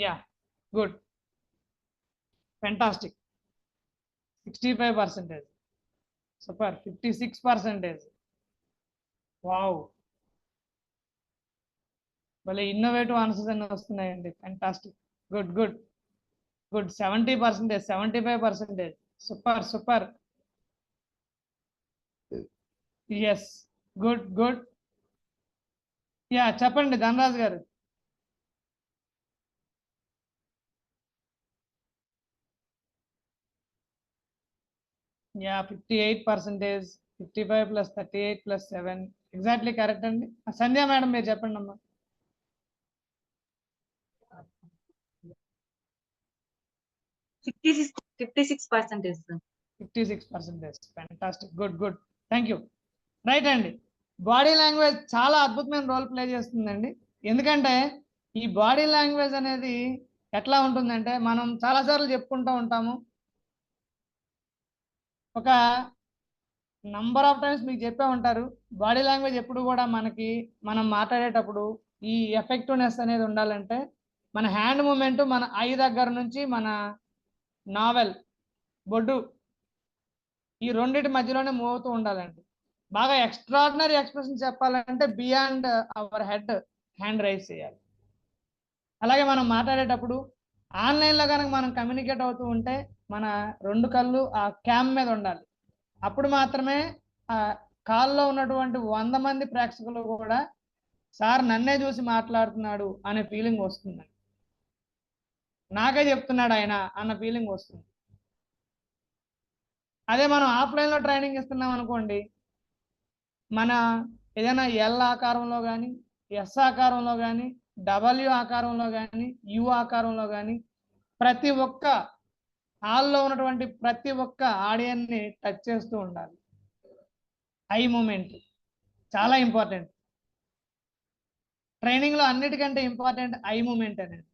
Yeah, good, fantastic. 65%. Super. 56%. Wow, భలే ఇన్నోవేటివ్ ఆన్సర్స్ అన్ని వస్తున్నాయండి. Fantastic, good good good. 70%, 75%. Super super. Yes, good good. Yeah, చెప్పండి ధనరాజ్ గారు. యా, 58%. 55 + 38 + 7 ఎగ్జాక్ట్లీ కరెక్ట్ అండి. సంధ్య మేడం మీరు చెప్పండి అమ్మా. 56%, sir. 56%. Fantastic, good good, thank you. Right అండి. బాడీ లాంగ్వేజ్ చాలా అద్భుతమైన రోల్ ప్లే చేస్తుందండి. ఎందుకంటే ఈ బాడీ లాంగ్వేజ్ అనేది ఎట్లా ఉంటుందంటే, మనం చాలాసార్లు చెప్పుకుంటూ ఉంటాము. ఒక నంబర్ ఆఫ్ టైమ్స్ మీకు చెప్పే ఉంటారు, బాడీ లాంగ్వేజ్ ఎప్పుడు కూడా మనకి మనం మాట్లాడేటప్పుడు ఈ ఎఫెక్టివ్నెస్ అనేది ఉండాలంటే మన హ్యాండ్ మూమెంట్ మన ఐ దగ్గర నుంచి మన నావెల్ బొడ్డు ఈ రెండింటి మధ్యలోనే మూవ్ అవుతూ ఉండాలండి. బాగా ఎక్స్ట్రాడినరీ ఎక్స్ప్రెషన్ చెప్పాలంటే beyond our head hand raise చేయాలి. అలాగే మనం మాట్లాడేటప్పుడు ఆన్లైన్లో కనుక మనం కమ్యూనికేట్ అవుతూ ఉంటే మన రెండు కళ్ళు ఆ క్యామ్ మీద ఉండాలి. అప్పుడు మాత్రమే ఆ కాల్లో ఉన్నటువంటి 100 మంది ప్రేక్షకులు కూడా సార్ నన్నే చూసి మాట్లాడుతున్నాడు అనే ఫీలింగ్ వస్తుంది, నాకే చెప్తున్నాడు ఆయన అన్న ఫీలింగ్ వస్తుంది. అదే మనం ఆఫ్లైన్లో ట్రైనింగ్ ఇస్తున్నాం అనుకోండి, మన ఏదైనా ఎల్ ఆకారంలో కానీ, ఎస్ ఆకారంలో కానీ, డబ్ల్యూ ఆకారంలో కానీ, యు ఆకారంలో కానీ ప్రతి ఒక్క హాల్లో ఉన్నటువంటి ప్రతి ఒక్క ఆడియన్ని టచ్ చేస్తూ ఉండాలి. ఐ మూమెంట్ చాలా ఇంపార్టెంట్. ట్రైనింగ్లో అన్నిటికంటే ఇంపార్టెంట్ ఐ మూమెంట్ అనేది.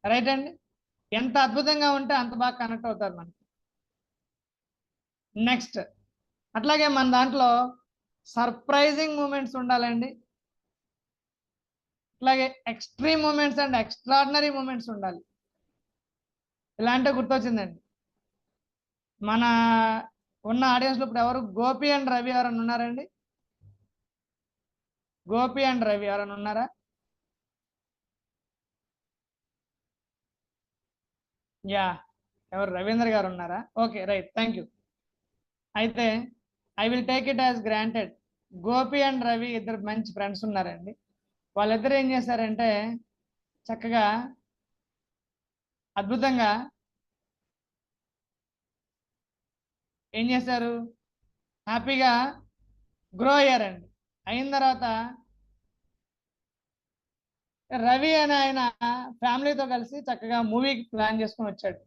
రైట్ అండి. ఎంత అద్భుతంగా ఉంటే అంత బాగా కనెక్ట్ అవుతారు మనకి. నెక్స్ట్, అట్లాగే మన దాంట్లో సర్ప్రైజింగ్ మూమెంట్స్ ఉండాలండి. అట్లాగే extreme moments and extraordinary moments ఉండాలి. ఇలాంటి గుర్తొచ్చిందండి, మన ఉన్న ఆడియన్స్లో ఇప్పుడు ఎవరు గోపి అండ్ రవి ఎవరైనా ఉన్నారండి? గోపి అండ్ రవి ఎవరైనా ఉన్నారా? యా, ఎవరు? రవీంద్ర గారు ఉన్నారా? Okay, right, thank you. అయితే I will take it as granted. Gopi and Ravi ఇద్దరు మంచి ఫ్రెండ్స్ ఉన్నారండి. వాళ్ళిద్దరు ఏం చేశారంటే చక్కగా అద్భుతంగా ఏం చేశారు, హ్యాపీగా గ్రో అయ్యారండి. అయిన తర్వాత రవి అనే ఆయన ఫ్యామిలీతో కలిసి చక్కగా మూవీకి ప్లాన్ చేసుకొని వచ్చాడు.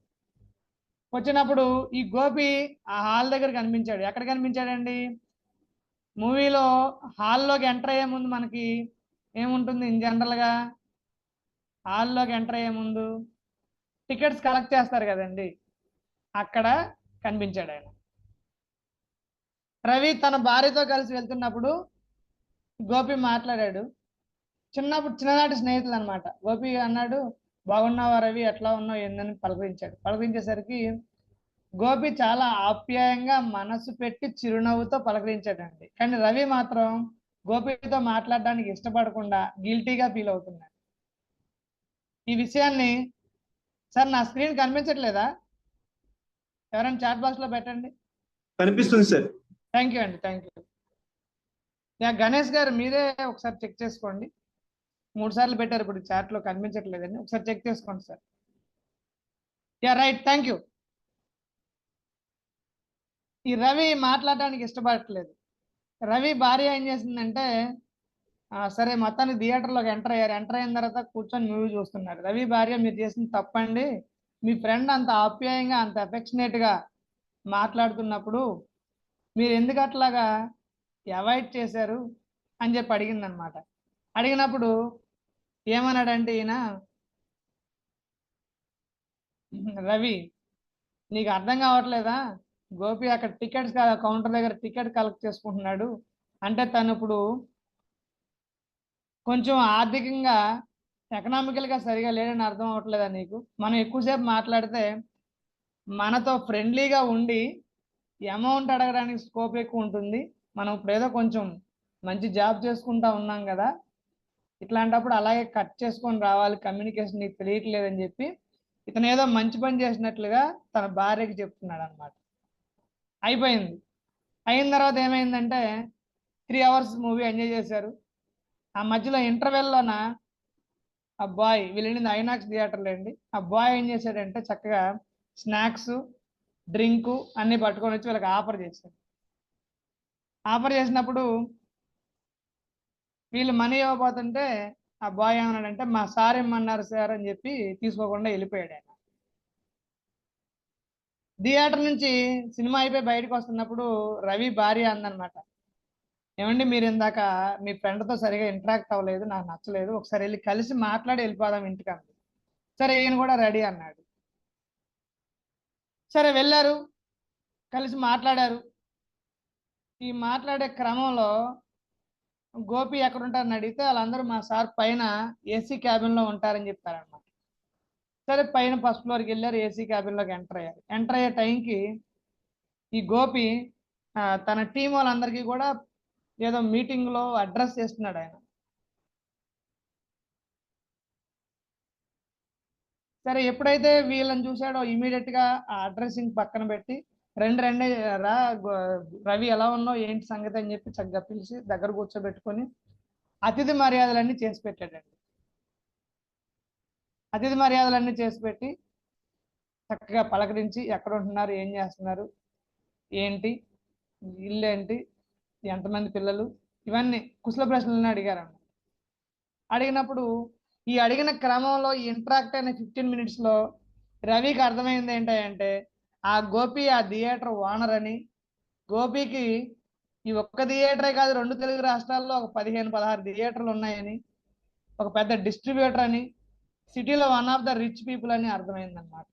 వచ్చినప్పుడు ఈ గోపి ఆ హాల్ దగ్గర కనిపించాడు. ఎక్కడ కనిపించాడండి? మూవీలో హాల్లోకి ఎంటర్ అయ్యే ముందు మనకి ఏముంటుంది ఇన్ జనరల్గా? హాల్లోకి ఎంటర్ అయ్యే ముందు టికెట్స్ కలెక్ట్ చేస్తారు కదండి, అక్కడ కనిపించాడు ఆయన. రవి తన భార్యతో కలిసి వెళ్తున్నప్పుడు గోపి మాట్లాడాడు. చిన్ననాటి స్నేహితులు అనమాట. గోపి అన్నాడు, బాగున్నావా రవి, ఎట్లా ఉన్నావు ఏందని పలకరించాడు. పలకరించేసరికి గోపి చాలా ఆప్యాయంగా మనసు పెట్టి చిరునవ్వుతో పలకరించాడండి. కానీ రవి మాత్రం గోపితో మాట్లాడడానికి ఇష్టపడకుండా గిల్టీగా ఫీల్ అవుతున్నాడు. ఈ విషయాన్ని సార్ నా స్క్రీన్ కనిపించట్లేదా? ఎవరైనా చాట్ బాక్స్లో పెట్టండి. కనిపిస్తుంది సార్. థ్యాంక్ యూ అండి, థ్యాంక్ యూ. గణేష్ గారు మీరే ఒకసారి చెక్ చేసుకోండి. 3 సార్లు పెట్టారు, ఇప్పుడు చాట్లో కనిపించట్లేదండి, ఒకసారి చెక్ చేసుకోండి sir. Yeah, right, thank you. ఈ రవి మాట్లాడడానికి ఇష్టపడట్లేదు. రవి భార్య ఏం చేసిందంటే సరే మొత్తానికి థియేటర్లోకి ఎంటర్ అయ్యారు. ఎంటర్ అయిన తర్వాత కూర్చొని మూవీ చూస్తున్నారు. రవి భార్య, మీరు చేసింది తప్పండి, మీ ఫ్రెండ్ అంత ఆప్యాయంగా అంత అఫెక్షనేట్గా మాట్లాడుతున్నప్పుడు మీరు ఎందుకు అట్లాగా అవాయిడ్ చేశారు అని చెప్పి అడిగిందనమాట. అడిగినప్పుడు ఏమన్నాడంటే ఈయన, రవి నీకు అర్థం కావట్లేదా, గోపి అక్కడ టికెట్స్ కౌంటర్ దగ్గర టికెట్ కలెక్ట్ చేసుకుంటున్నాడు అంటే తను ఇప్పుడు కొంచెం ఆర్థికంగా ఎకనామికల్గా సరిగా లేదని అర్థం అవ్వట్లేదా నీకు? మనం ఎక్కువసేపు మాట్లాడితే మనతో ఫ్రెండ్లీగా ఉండి అమౌంట్ అడగడానికి స్కోప్ ఎక్కువ ఉంటుంది. మనం ఇప్పుడు ఏదో కొంచెం మంచి జాబ్ చేసుకుంటా ఉన్నాం కదా, ఇట్లాంటప్పుడు అలాగే కట్ చేసుకొని రావాలి, కమ్యూనికేషన్ నీకు తెలియట్లేదని చెప్పి ఇతను ఏదో మంచి పని చేసినట్లుగా తన భార్యకి చెప్తున్నాడు అనమాట. అయిపోయింది. అయిన తర్వాత ఏమైందంటే 3 అవర్స్ మూవీ ఎంజాయ్ చేశారు. ఆ మధ్యలో ఇంటర్వెల్లోన ఆ బాయ్, వీళ్ళింది ఐనాక్స్ థియేటర్లో అండి, ఆ బాయ్ ఏం చేశాడంటే చక్కగా స్నాక్స్, డ్రింకు అన్నీ పట్టుకొని వచ్చి వీళ్ళకి ఆఫర్ చేశాడు. ఆఫర్ చేసినప్పుడు వీళ్ళు మనీ ఇవ్వబోతుంటే ఆ బాయ్ ఏమన్నాడంటే మా సార్ ఇమ్మన్నారు సార్ అని చెప్పి తీసుకోకుండా వెళ్ళిపోయాడు ఆయన. థియేటర్ నుంచి సినిమా అయిపోయి బయటకు వస్తున్నప్పుడు రవి భార్య అందనమాట, ఏమండి మీరు ఇందాక మీ ఫ్రెండ్తో సరిగా ఇంటరాక్ట్ అవ్వలేదు, నాకు నచ్చలేదు, ఒకసారి వెళ్ళి కలిసి మాట్లాడి వెళ్ళిపోదాం ఇంటికి అంది. సరే ఈయన కూడా రెడీ అన్నాడు. సరే వెళ్ళారు, కలిసి మాట్లాడారు. ఈ మాట్లాడే క్రమంలో గోపి ఎక్కడ ఉంటారని అడిగితే వాళ్ళందరూ మా సార్ పైన ఏసీ క్యాబిన్లో ఉంటారని చెప్పారన్నమాట. సరే పైన ఫస్ట్ ఫ్లోర్కి వెళ్ళారు, ఏసీ క్యాబిన్లోకి ఎంటర్ అయ్యారు. ఎంటర్ అయ్యే టైంకి ఈ గోపి తన టీం వాళ్ళందరికీ కూడా ఏదో మీటింగ్లో అడ్రస్ చేస్తున్నాడు ఆయన. సరే ఎప్పుడైతే వీళ్ళని చూసాడో ఇమీడియట్గా ఆ అడ్రస్సింగ్ పక్కన పెట్టి రెండే రా రవి ఎలా ఉన్నావు ఏంటి సంగతి అని చెప్పి చక్కగా పిలిచి దగ్గర కూర్చోబెట్టుకొని అతిథి మర్యాదలన్నీ చేసి పెట్టాడండి. అతిథి మర్యాదలన్నీ చేసి పెట్టి చక్కగా పలకరించి ఎక్కడ ఉంటున్నారు, ఏం చేస్తున్నారు, ఏంటి, ఇల్లు ఏంటి, ఎంతమంది పిల్లలు, ఇవన్నీ కుశల ప్రశ్నలను అడిగారన్నమాట. అడిగినప్పుడు ఈ అడిగిన క్రమంలో ఇంటరాక్ట్ అయిన 15 minutesలో రవికి అర్థమైంది ఏంటంటే ఆ గోపి ఆ థియేటర్ ఓనర్ అని, గోపికి ఈ ఒక్క థియేటరే కాదు 2 తెలుగు రాష్ట్రాల్లో ఒక 15-16 థియేటర్లు ఉన్నాయని, ఒక పెద్ద డిస్ట్రిబ్యూటర్ అని, సిటీలో one of the rich people అని అర్థమైందన్నమాట.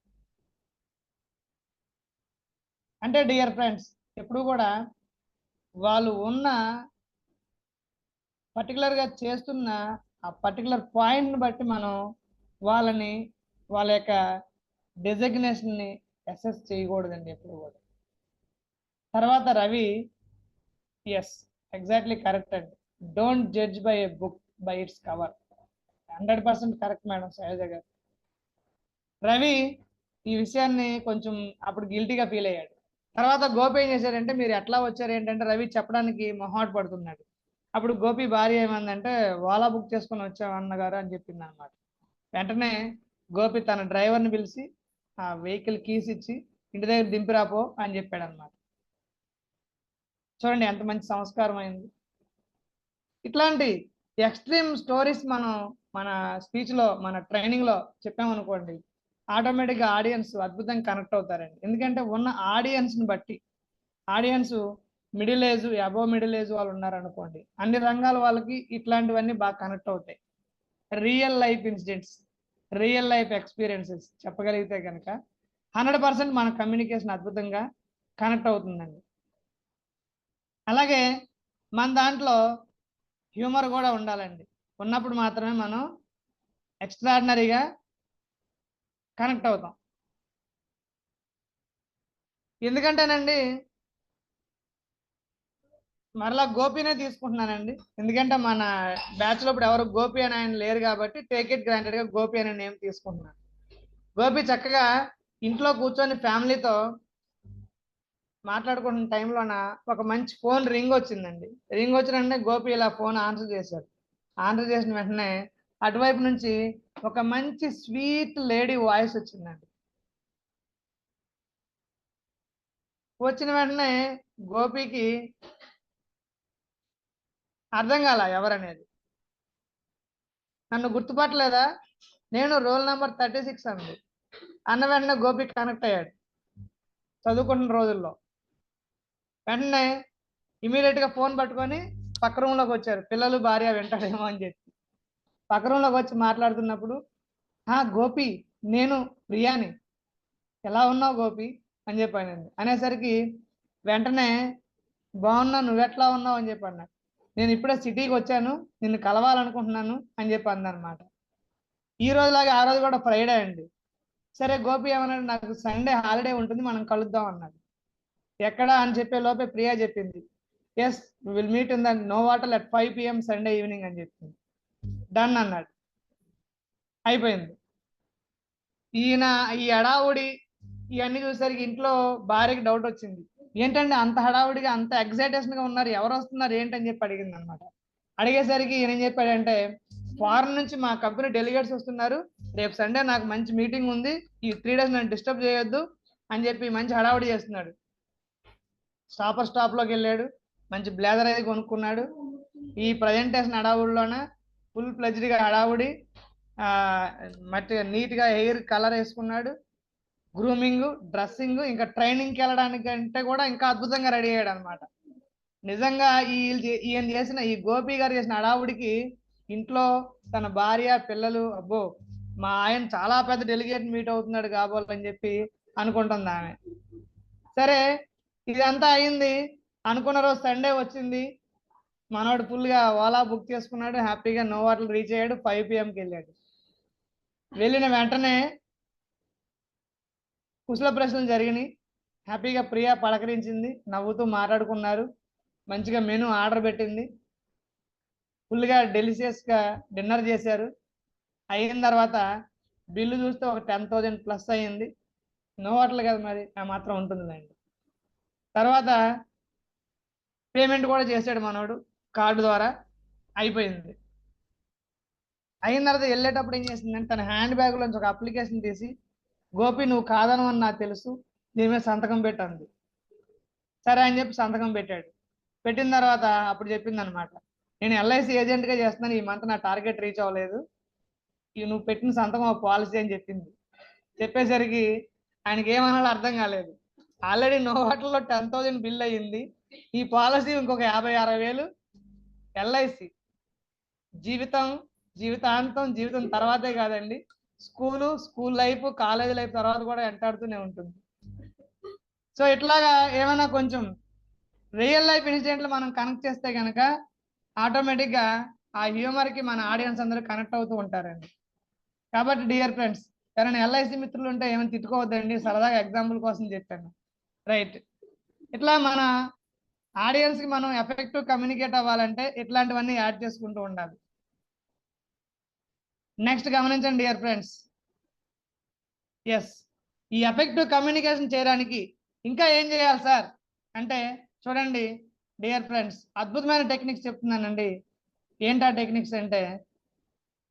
అంటే డియర్ ఫ్రెండ్స్, ఎప్పుడు కూడా వాళ్ళు ఉన్న పర్టికులర్గా చేస్తున్న ఆ పర్టికులర్ పాయింట్ని బట్టి మనం వాళ్ళ యొక్క డెసిగ్నేషన్ని అసెస్ చేయకూడదండి ఎప్పుడు కూడా. తర్వాత రవి, ఎస్ ఎగ్జాక్ట్లీ కరెక్ట్ అండి, don't judge by a book by its cover. 100% correct madam Shailaja గారు. రవి ఈ విషయాన్ని కొంచెం అప్పుడు గిల్టీగా ఫీల్ అయ్యాడు. తర్వాత గోపి ఏం చేశాడంటే మీరు ఎట్లా వచ్చారు ఏంటంటే రవి చెప్పడానికి మొహాట పడుతున్నాడు. అప్పుడు గోపి భార్య ఏమందంటే ఓలా బుక్ చేసుకొని వచ్చావు అన్నగారు అని చెప్పింది అనమాట. వెంటనే గోపి తన డ్రైవర్ని పిలిచి ఆ వెహికల్ కీస్ ఇచ్చి ఇంటి దగ్గర దింపిరాపో అని చెప్పాడు అనమాట. చూడండి ఎంత మంచి సంస్కారం అయింది. ఇట్లాంటి ఎక్స్ట్రీమ్ స్టోరీస్ మనం మన స్పీచ్లో మన ట్రైనింగ్లో చెప్పామనుకోండి, ఆటోమేటిక్గా ఆడియన్స్ అద్భుతంగా కనెక్ట్ అవుతారండి. ఎందుకంటే ఉన్న ఆడియన్స్ని బట్టి, audience middle age, above middle age వాళ్ళు ఉన్నారనుకోండి, అన్ని రంగాల వాళ్ళకి ఇట్లాంటివన్నీ బాగా కనెక్ట్ అవుతాయి. Real life incidents, real life experiences చెప్పగలిగితే కనుక 100% మన కమ్యూనికేషన్ అద్భుతంగా కనెక్ట్ అవుతుందండి. అలాగే మన దాంట్లో హ్యూమర్ కూడా ఉండాలండి. ఉన్నప్పుడు మాత్రమే మనం ఎక్స్ట్రాడినరీగా కనెక్ట్ అవుతాం. ఎందుకంటేనండి మరలా గోపినే తీసుకుంటున్నానండి, ఎందుకంటే మన బ్యాచ్లో ఇప్పుడు ఎవరు గోపి అని ఆయన లేరు కాబట్టి టేక్ ఇట్ గ్రాంటెడ్గా గోపి అనే నేమ్ తీసుకుంటున్నాను. గోపి చక్కగా ఇంట్లో కూర్చొని ఫ్యామిలీతో మాట్లాడుకుంటున్న టైంలోన ఒక మంచి ఫోన్ రింగ్ వచ్చిందండి. రింగ్ వచ్చినంటే గోపి ఇలా ఫోన్ ఆన్సర్ చేశాడు. ఆన్సర్ చేసిన వెంటనే అటువైపు నుంచి ఒక మంచి స్వీట్ లేడీ వాయిస్ వచ్చిందండి. వచ్చిన వెంటనే గోపికి అర్థం కాల ఎవరనేది. నన్ను గుర్తుపట్టలేదా, నేను రోల్ నెంబర్ 36 అంది. అన్న వెంటనే గోపి కనెక్ట్ అయ్యాడు చదువుకుంటున్న రోజుల్లో. వెంటనే ఇమీడియట్గా ఫోన్ పట్టుకొని పక్క రూమ్లోకి వచ్చారు, పిల్లలు భార్య వింటాడేమో అని చెప్పి. పక్క రూమ్లోకి వచ్చి మాట్లాడుతున్నప్పుడు గోపి నేను ప్రియాని, ఎలా ఉన్నావు గోపి అని చెప్పానండి. అనేసరికి వెంటనే బాగున్నా, నువ్వెట్లా ఉన్నావు అని చెప్పి అన్నాడు. నేను ఇప్పుడే సిటీకి వచ్చాను, నిన్ను కలవాలనుకుంటున్నాను అని చెప్పి అందనమాట. ఈ రోజులాగా ఆ రోజు కూడా ఫ్రైడే అండి. సరే గోపి ఏమన్నాడు, నాకు సండే హాలిడే ఉంటుంది, మనం కలుద్దాం అన్నాడు. ఎక్కడ అని చెప్పే లోపే ప్రియా చెప్పింది, yes will meet in the Novotel at 5 PM Sunday evening అని చెప్పింది. డన్ అన్నాడు. అయిపోయింది. ఈయన ఈ హడావుడి ఇవన్నీ చూసేసరికి ఇంట్లో భార్యకి డౌట్ వచ్చింది. ఏంటంటే అంత హడావుడిగా అంత ఎగ్జైటేషన్ గా ఉన్నారు, ఎవరు వస్తున్నారు ఏంటని చెప్పి అడిగింది అనమాట. అడిగేసరికి ఈయన ఏం చెప్పాడంటే, ఫారెన్ నుంచి మా కంపెనీ డెలిగేట్స్ వస్తున్నారు, రేపు సండే నాకు మంచి మీటింగ్ ఉంది, ఈ 3 days నన్ను డిస్టర్బ్ చేయొద్దు అని చెప్పి మంచి హడావుడి చేస్తున్నాడు. స్టాప్ లోకి వెళ్ళాడు, మంచి బ్లేజర్ అయితే కొనుక్కున్నాడు. ఈ ప్రజెంటేషన్ హడావుడిలోన ఫుల్ ప్లెజ్డ్గా హడావుడి, నీట్ గా హెయిర్ కలర్ వేసుకున్నాడు, గ్రూమింగ్, డ్రెస్సింగ్, ఇంకా ట్రైనింగ్కి వెళ్ళడానికి అంటే కూడా ఇంకా అద్భుతంగా రెడీ అయ్యాడు అనమాట. నిజంగా ఈయన చేసిన ఈ గోపి గారు చేసిన హడావుడికి ఇంట్లో తన భార్య పిల్లలు, అబ్బో మా ఆయన చాలా పెద్ద డెలిగేట్ మీట్ అవుతున్నాడు కాబోలని చెప్పి అనుకుంటుంది ఆమె. సరే ఇదంతా అయింది. అనుకున్న రోజు సండే వచ్చింది. మనోడు ఫుల్గా ఓలా బుక్ చేసుకున్నాడు, హ్యాపీగా నోవాటల్ రీచ్ అయ్యాడు. 5 PMకి వెళ్ళాడు. వెళ్ళిన వెంటనే కుశల ప్రశ్నలు జరిగినాయి. హ్యాపీగా ప్రియా పలకరించింది, నవ్వుతూ మాట్లాడుకున్నారు, మంచిగా మెనూ ఆర్డర్ పెట్టింది, ఫుల్గా డెలిషియస్గా డిన్నర్ చేశారు. అయిన తర్వాత బిల్లు చూస్తే ఒక 10,000 ప్లస్ అయ్యింది. నోవాటల్ కదా మరి, ఆ మాత్రం ఉంటుందిలేండి. తర్వాత పేమెంట్ కూడా చేశాడు మనోడు కార్డు ద్వారా. అయిపోయింది. అయిన తర్వాత వెళ్ళేటప్పుడు ఏం చేసిందంటే తన హ్యాండ్ బ్యాగ్లోంచి ఒక అప్లికేషన్ తీసి, గోపి నువ్వు కాదను అని నాకు తెలుసు, దీని మీద సంతకం పెట్టండి. సరే అని చెప్పి సంతకం పెట్టాడు. పెట్టిన తర్వాత అప్పుడు చెప్పింది అనమాట, నేను LIC ఏజెంట్గా చేస్తున్నాను, ఈ మంత్ నా టార్గెట్ రీచ్ అవ్వలేదు, ఇవి నువ్వు పెట్టిన సంతకం ఒక పాలసీ అని చెప్పింది. చెప్పేసరికి ఆయనకి ఏమనాలో అర్థం కాలేదు. ఆల్రెడీ నోవాటల్లో 10,000 బిల్ అయ్యింది, ఈ పాలసీ ఇంకొక 50-60 వేలు LIC. జీవితాంతం, జీవితం తర్వాతే కాదండి, స్కూల్ లైఫ్, కాలేజ్ లైఫ్ తర్వాత కూడా వెంటాడుతూనే ఉంటుంది. సో ఇట్లాగా ఏమైనా కొంచెం రియల్ లైఫ్ ఇన్సిడెంట్లు మనం కనెక్ట్ చేస్తే కనుక ఆటోమేటిక్గా ఆ హ్యూమర్కి మన ఆడియన్స్ అందరూ కనెక్ట్ అవుతూ ఉంటారండి. కాబట్టి డియర్ ఫ్రెండ్స్, ఎవరైనా LIC మిత్రులు ఉంటే ఏమైనా తిట్టుకోవద్దండి, సరదాగా ఎగ్జాంపుల్ కోసం చెప్పాను. రైట్. ఇట్లా మన ఆడియన్స్కి మనం ఎఫెక్టివ్ కమ్యూనికేట్ అవ్వాలంటే ఇట్లాంటివన్నీ యాడ్ చేసుకుంటూ ఉండాలి. నెక్స్ట్ గమనించండి డియర్ ఫ్రెండ్స్. ఎస్, ఈ ఎఫెక్టివ్ కమ్యూనికేషన్ చేయడానికి ఇంకా ఏం చేయాలి సార్ అంటే, చూడండి డియర్ ఫ్రెండ్స్, అద్భుతమైన టెక్నిక్స్ చెప్తున్నానండి. ఏంటా టెక్నిక్స్ అంటే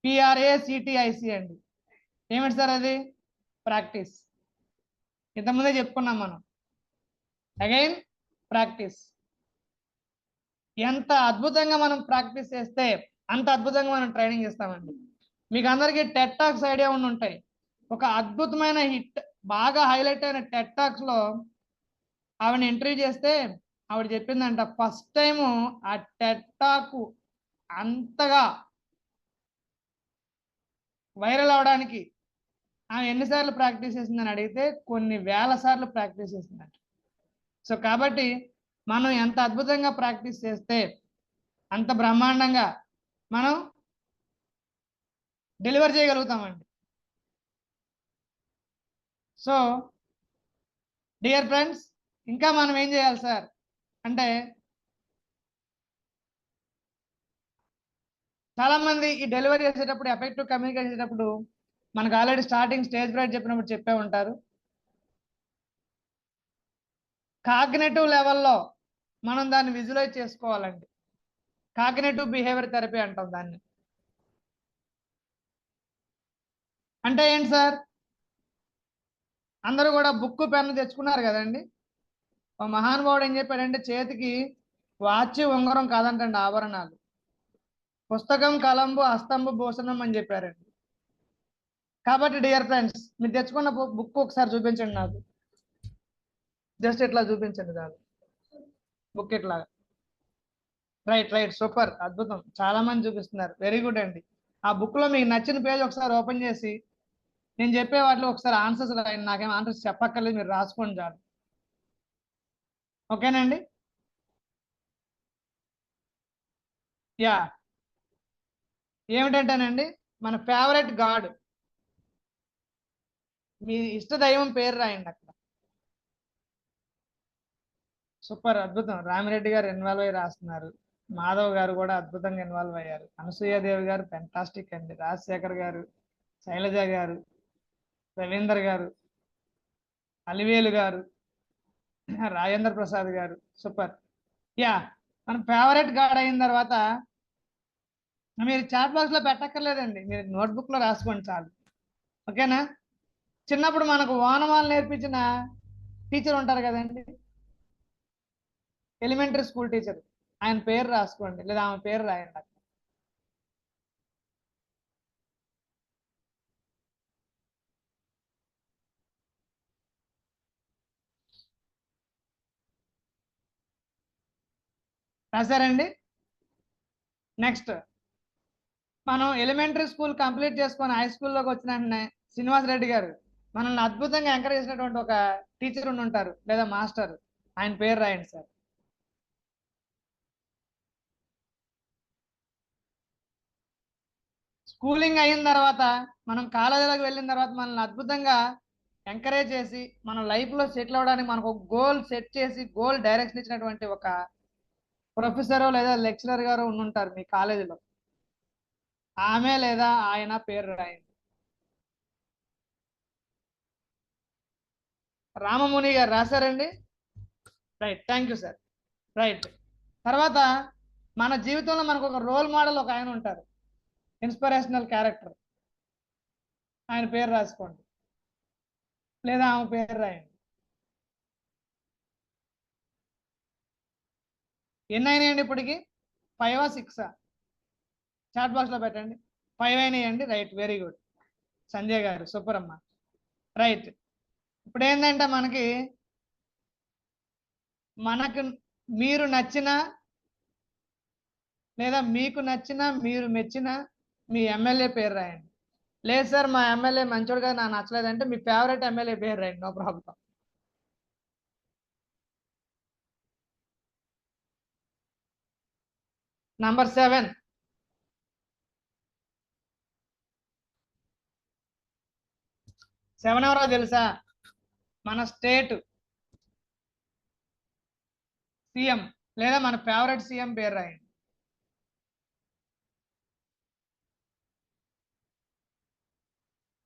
PRACTIC అండి. ఏమిటి సార్ అది? ప్రాక్టీస్. ఇంతకుముందే చెప్పుకున్నాం మనం. Again practice. ఎంత అద్భుతంగా మనం ప్రాక్టీస్ చేస్తే అంత అద్భుతంగా మనం ట్రైనింగ్ ఇస్తామండి. మీకు అందరికీ టెడ్ టాక్స్ ఐడియా ఉండి ఉంటాయి. ఒక అద్భుతమైన హిట్, బాగా హైలైట్ అయిన టెడ్ టాక్స్ లో ఆవిడని ఎంట్రీ చేస్తే ఆవిడ చెప్పిందంట, ఫస్ట్ టైము ఆ టెడ్ టాక్ అంతగా వైరల్ అవడానికి ఆమె ఎన్నిసార్లు ప్రాక్టీస్ చేసిందని అడిగితే కొన్ని వేల సార్లు ప్రాక్టీస్ చేసిందంట. సో కాబట్టి మనం ఎంత అద్భుతంగా ప్రాక్టీస్ చేస్తే అంత బ్రహ్మాండంగా మనం డెలివర్ చేయగలుగుతామండి. సో డియర్ ఫ్రెండ్స్, ఇంకా మనం ఏం చేయాలి సార్ అంటే, చాలా మంది ఈ డెలివరీ చేసేటప్పుడు, ఎఫెక్టివ్ కమ్యూనికేట్ చేసేటప్పుడు మనకు ఆల్రెడీ స్టార్టింగ్ స్టేజ్ ఫ్రైట్ చెప్పినప్పుడు చెప్పే ఉంటారు, కాగ్నేటివ్ లెవెల్లో మనం దాన్ని విజువలైజ్ చేసుకోవాలండి. కాగ్నేటివ్ బిహేవియర్ థెరపీ అంటాం దాన్ని. అంటే ఏంటి సార్? అందరూ కూడా బుక్ పెన్ను తెచ్చుకున్నారు కదండి. ఒక మహానుభావుడు ఏం చెప్పాడంటే, చేతికి వాచ్ ఉంగరం కాదంటండి ఆభరణాలు, పుస్తకం కలంబు హస్తంబు భూషణం అని చెప్పారండి. కాబట్టి డియర్ ఫ్రెండ్స్, మీరు తెచ్చుకున్న బుక్ ఒకసారి చూపించండి నాకు. జస్ట్ ఇట్లా చూపించండి చాలు, బుక్ ఇట్లా. రైట్, సూపర్, అద్భుతం, చాలా మంది చూపిస్తున్నారు, వెరీ గుడ్ అండి. ఆ బుక్ లో మీకు నచ్చిన పేజ్ ఒకసారి ఓపెన్ చేసి నేను చెప్పే వాటిలో ఒకసారి ఆన్సర్స్ రాయండి. నాకేం ఆన్సర్స్ చెప్పక్కర్లేదు, మీరు రాసుకోండి చాలు. ఓకేనండి? యా, ఏమిటంటేనండి, మన ఫేవరెట్ గాడ్, మీ ఇష్ట దైవం పేరు రాయండి అక్కడ. సూపర్, అద్భుతం. రామిరెడ్డి గారు ఇన్వాల్వ్ అయ్యి రాస్తున్నారు. మాధవ్ గారు కూడా అద్భుతంగా ఇన్వాల్వ్ అయ్యారు. అనసూయాదేవి గారు ఫెంటాస్టిక్ అండి. రాజశేఖర్ గారు, శైలజ గారు, రవీందర్ గారు, అలివేలు గారు, రాజేంద్ర ప్రసాద్ గారు, సూపర్. యా, మన ఫేవరెట్ గాడ్ అయిన తర్వాత మీరు చాట్ బాక్స్ లో పెట్టక్కర్లేదండి, మీరు నోట్బుక్ లో రాసుకోండి చాలు. ఓకేనా? చిన్నప్పుడు మనకు వానమాలు నేర్పించిన టీచర్ ఉంటారు కదండి, ఎలిమెంటరీ స్కూల్ టీచర్, ఆయన పేరు రాసుకోండి లేదా ఆమె పేరు రాయండి. రాశారండి? నెక్స్ట్, మనం ఎలిమెంటరీ స్కూల్ కంప్లీట్ చేసుకొని హై స్కూల్లోకి వచ్చిన వెంటనే శ్రీనివాస్ రెడ్డి గారు మనల్ని అద్భుతంగా ఎంకరేజ్ చేసినటువంటి ఒక టీచర్ ఉండి ఉంటారు లేదా మాస్టర్, ఆయన పేరు రాయండి సార్. స్కూలింగ్ అయిన తర్వాత మనం కాలేజీలోకి వెళ్ళిన తర్వాత మనల్ని అద్భుతంగా ఎంకరేజ్ చేసి మన లైఫ్లో సెటిల్ అవ్వడానికి మనకు ఒక గోల్ సెట్ చేసి గోల్ డైరెక్షన్ ఇచ్చినటువంటి ఒక ప్రొఫెసర్ లేదా లెక్చరర్ గారు ఉండుంటారు మీ కాలేజీలో, ఆమె లేదా ఆయన పేరు రాయండి. రామముని గారు రాశారండి? Right, thank you sir. Right, తర్వాత మన జీవితంలో మనకు ఒక రోల్ మోడల్ ఒక ఆయన ఉంటారు, ఇన్స్పిరేషనల్ క్యారెక్టర్, ఆయన పేరు రాసుకోండి లేదా ఆమె పేరు రాయండి. ఎన్ని అయినాయండి ఇప్పటికి? 5 or 6? చాట్ బాక్స్ లో పెట్టండి. 5 అయినాయండి. రైట్, వెరీ గుడ్ సంజయ్ గారు, సూపర్ అమ్మా. రైట్, ఇప్పుడు ఏంటంటే మనకు మీరు నచ్చిన లేదా మీకు నచ్చిన మీరు మెచ్చిన మీ ఎమ్మెల్యే పేరు రాయండి. లేదు సార్ మా ఎమ్మెల్యే మంచోడుగా నాకు నచ్చలేదంటే మీ ఫేవరెట్ ఎమ్మెల్యే పేరు రాయండి, నో ప్రాబ్లం. నంబర్ 7, ఎవరో తెలుసా? మన స్టేట్ సీఎం లేదా మన ఫేవరెట్ సీఎం పేరు రాయండి.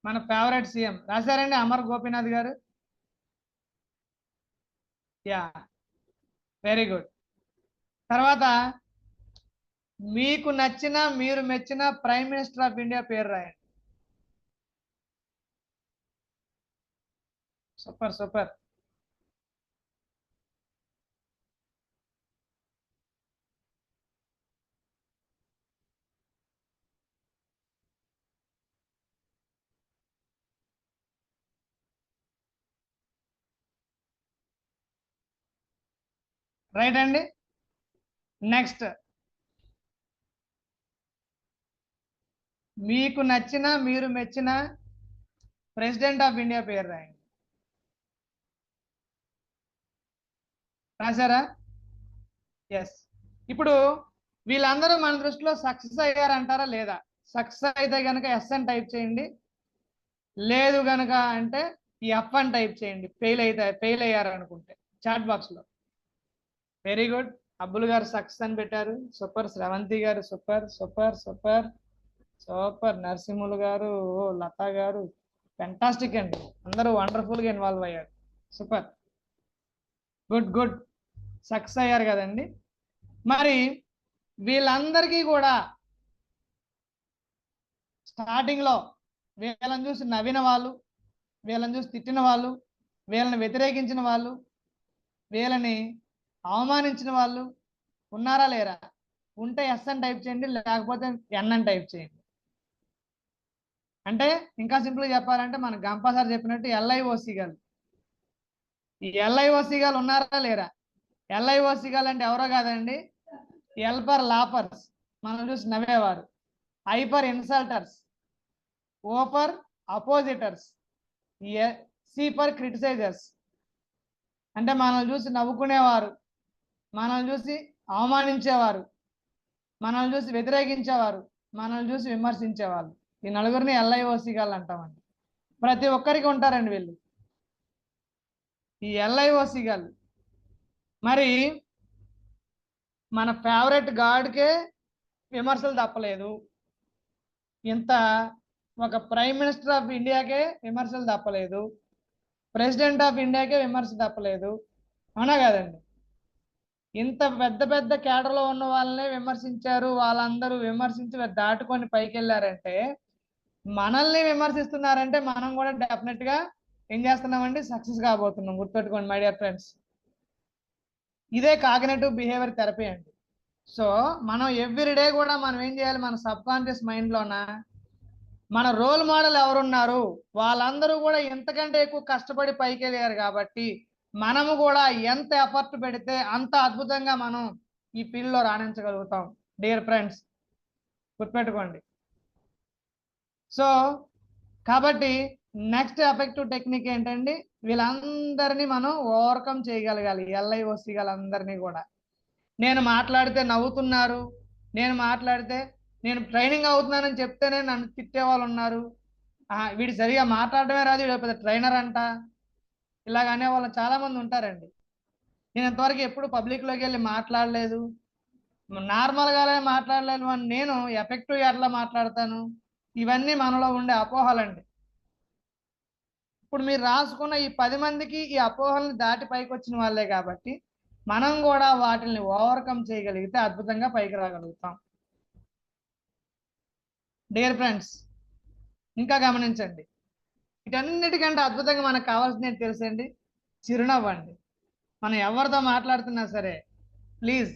మన ఫేవరెట్ సీఎం రాశారండి? అమర్ గోపీనాథ్ గారు. Yeah, very good. తర్వాత మీకు నచ్చిన మీరు మెచ్చిన ప్రైమ్ మినిస్టర్ ఆఫ్ ఇండియా పేరు రాయండి. Super super. రైట్ అండి. నెక్స్ట్, మీకు నచ్చిన మీరు మెచ్చిన ప్రెసిడెంట్ ఆఫ్ ఇండియా పేరు రాయండి. రాశారా? ఎస్. ఇప్పుడు వీళ్ళందరూ మన దృష్టిలో సక్సెస్ అయ్యారంటారా లేదా? సక్సెస్ అయితే కనుక ఎస్ అని టైప్ చేయండి, లేదు కనుక అంటే ఈ ఎఫ్ అని టైప్ చేయండి. ఫెయిల్ అయ్యారు అనుకుంటే చాట్ బాక్స్ లో. వెరీ గుడ్, అబ్బుల్ గారు సక్సెస్ అని పెట్టారు, సూపర్. శ్రవంతి గారు super super super super. Narasimhulu గారు, లతా గారు ఫెంటాస్టిక్ అండి, అందరూ వండర్ఫుల్ గా ఇన్వాల్వ్ అయ్యారు, సూపర్, గుడ్ గుడ్. సక్సెస్ అయ్యారు కదండి. మరి వీళ్ళందరికీ కూడా స్టార్టింగ్ లో వీళ్ళని చూసి నవ్విన వాళ్ళు, వీళ్ళని చూసి తిట్టిన వాళ్ళు, వీళ్ళని వ్యతిరేకించిన వాళ్ళు, వీళ్ళని అవమానించిన వాళ్ళు ఉన్నారా లేరా? ఉంటే ఎస్ అని టైప్ చేయండి, లేకపోతే ఎన్ అని టైప్ చేయండి. అంటే ఇంకా సింపుల్గా చెప్పాలంటే మన గంపా సార్ చెప్పినట్టు ఎల్ఐఓసి గారు, ఈ ఎల్ఐఓసి గారు ఉన్నారా లేరా? ఎల్ఐఓసి గారు అంటే ఎవరో కాదండి, ఎల్ ఫర్ లాపర్స్, మనం చూసి నవ్వేవారు, I for insulters, O for oppositors, C for criticizers. అంటే మనల్ని చూసి నవ్వుకునేవారు, మనల్ని చూసి అవమానించేవారు, మనల్ని చూసి వ్యతిరేకించేవారు, మనల్ని చూసి విమర్శించేవాళ్ళు. ఈ నలుగురిని LIOC గాళ్ళు అంటామండి. ప్రతి ఒక్కరికి ఉంటారండి వీళ్ళు, ఈ LIOC గాళ్ళు. మరి మన ఫేవరెట్ గాడ్కే విమర్శలు తప్పలేదు, ఇంత ఒక ప్రైమ్ మినిస్టర్ ఆఫ్ ఇండియాకే విమర్శలు తప్పలేదు, ప్రెసిడెంట్ ఆఫ్ ఇండియాకే విమర్శ తప్పలేదు, అవునా కాదండి? ఇంత పెద్ద పెద్ద కేడర్లో ఉన్న వాళ్ళనే విమర్శించారు, వాళ్ళందరూ విమర్శించి దాటుకొని పైకి వెళ్ళారంటే, మనల్ని విమర్శిస్తున్నారంటే మనం కూడా డెఫినెట్గా ఏం చేస్తున్నామండి, సక్సెస్ కాబోతున్నాం. గుర్తుపెట్టుకోండి మై డియర్ ఫ్రెండ్స్, ఇదే కాగ్నిటివ్ బిహేవియర్ థెరపీ అండి. సో మనం ఎవ్రీడే కూడా మనం ఏం చేయాలి, మన సబ్ కాన్షియస్ మైండ్లోన మన రోల్ మోడల్ ఎవరున్నారు, వాళ్ళందరూ కూడా ఎంతకంటే ఎక్కువ కష్టపడి పైకి వెళ్ళారు కాబట్టి మనము కూడా ఎంత ఎఫర్ట్ పెడితే అంత అద్భుతంగా మనం ఈ ఫీల్డ్లో రాణించగలుగుతాం. డియర్ ఫ్రెండ్స్ గుర్తుపెట్టుకోండి. సో కాబట్టి నెక్స్ట్ ఎఫెక్టివ్ టెక్నిక్ ఏంటండి, వీళ్ళందరినీ మనం ఓవర్కమ్ చేయగలగాలి. LIOC వాళ్ళందరినీ కూడా. నేను మాట్లాడితే నవ్వుతున్నారు, నేను మాట్లాడితే నేను ట్రైనింగ్ అవుతున్నానని చెప్తేనే నన్ను తిట్టే వాళ్ళు ఉన్నారు, వీడు సరిగా మాట్లాడటమే రాదు, వీడు పెద్ద ట్రైనర్ అంట, ఇలాగ అనే వాళ్ళు చాలామంది ఉంటారండి. నేను ఇంతవరకు ఎప్పుడు పబ్లిక్లోకి వెళ్ళి మాట్లాడలేదు, నార్మల్గానే మాట్లాడలేను అని నేను ఎఫెక్టివ్గా ఎట్లా మాట్లాడతాను? ఇవన్నీ మనలో ఉండే అపోహలండి. ఇప్పుడు మీరు రాసుకున్న ఈ 10 మందికి ఈ అపోహల్ని దాటి పైకి వచ్చిన వాళ్ళే కాబట్టి మనం కూడా వాటిని ఓవర్కమ్ చేయగలిగితే అద్భుతంగా పైకి రాగలుగుతాం. డియర్ ఫ్రెండ్స్ ఇంకా గమనించండి, వీటన్నిటికంటే అద్భుతంగా మనకు కావాల్సింది ఏంటి తెలుసండి, చిరునవ్వు అండి. మనం ఎవరితో మాట్లాడుతున్నా సరే please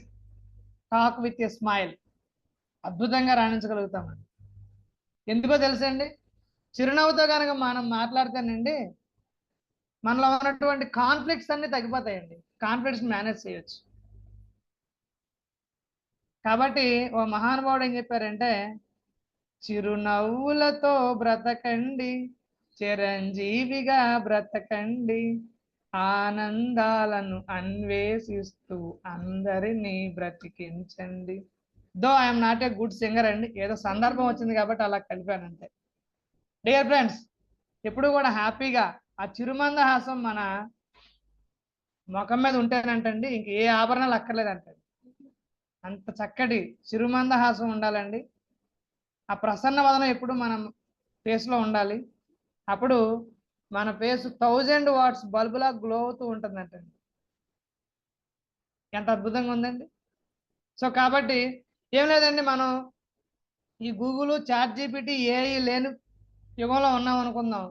talk with a smile, అద్భుతంగా రాణించగలుగుతామండి. ఎందుకో తెలుసండి, చిరునవ్వుతో కనుక మనం మాట్లాడితేనండి మనలో ఉన్నటువంటి కాన్ఫ్లిక్ట్స్ అన్ని తగ్గిపోతాయండి, కాన్ఫ్లిక్ట్స్ మేనేజ్ చేయొచ్చు. కాబట్టి ఓ మహానుభావుడు ఏం చెప్పారంటే, చిరునవ్వులతో బ్రతకండి, చిరంజీవిగా బ్రతకండి, ఆనందాలను అన్వేషిస్తూ అందరినీ బ్రతికించండి. Though I'm not a good singer అండి, ఏదో సందర్భం వచ్చింది కాబట్టి అలా కలిపాను అంతే. డియర్ ఫ్రెండ్స్ ఎప్పుడు కూడా హ్యాపీగా ఆ చిరుమందహాసం మన ముఖం మీద ఉంటేనంటండి ఇంక ఏ ఆభరణాలు అక్కర్లేదంటండి, అంత చక్కటి చిరుమందహాసం ఉండాలండి. ఆ ప్రసన్న వదనం ఎప్పుడు మనం ఫేస్లో ఉండాలి. అప్పుడు మన ఫేస్ 1000 వాట్స్ బల్బులా గ్లో అవుతూ ఉంటుందంటండి. ఎంత అద్భుతంగా ఉందండి. సో కాబట్టి ఏం లేదండి, మనం ఈ గూగుల్, ChatGPT, AI లేని యుగంలో ఉన్నాం అనుకుందాం.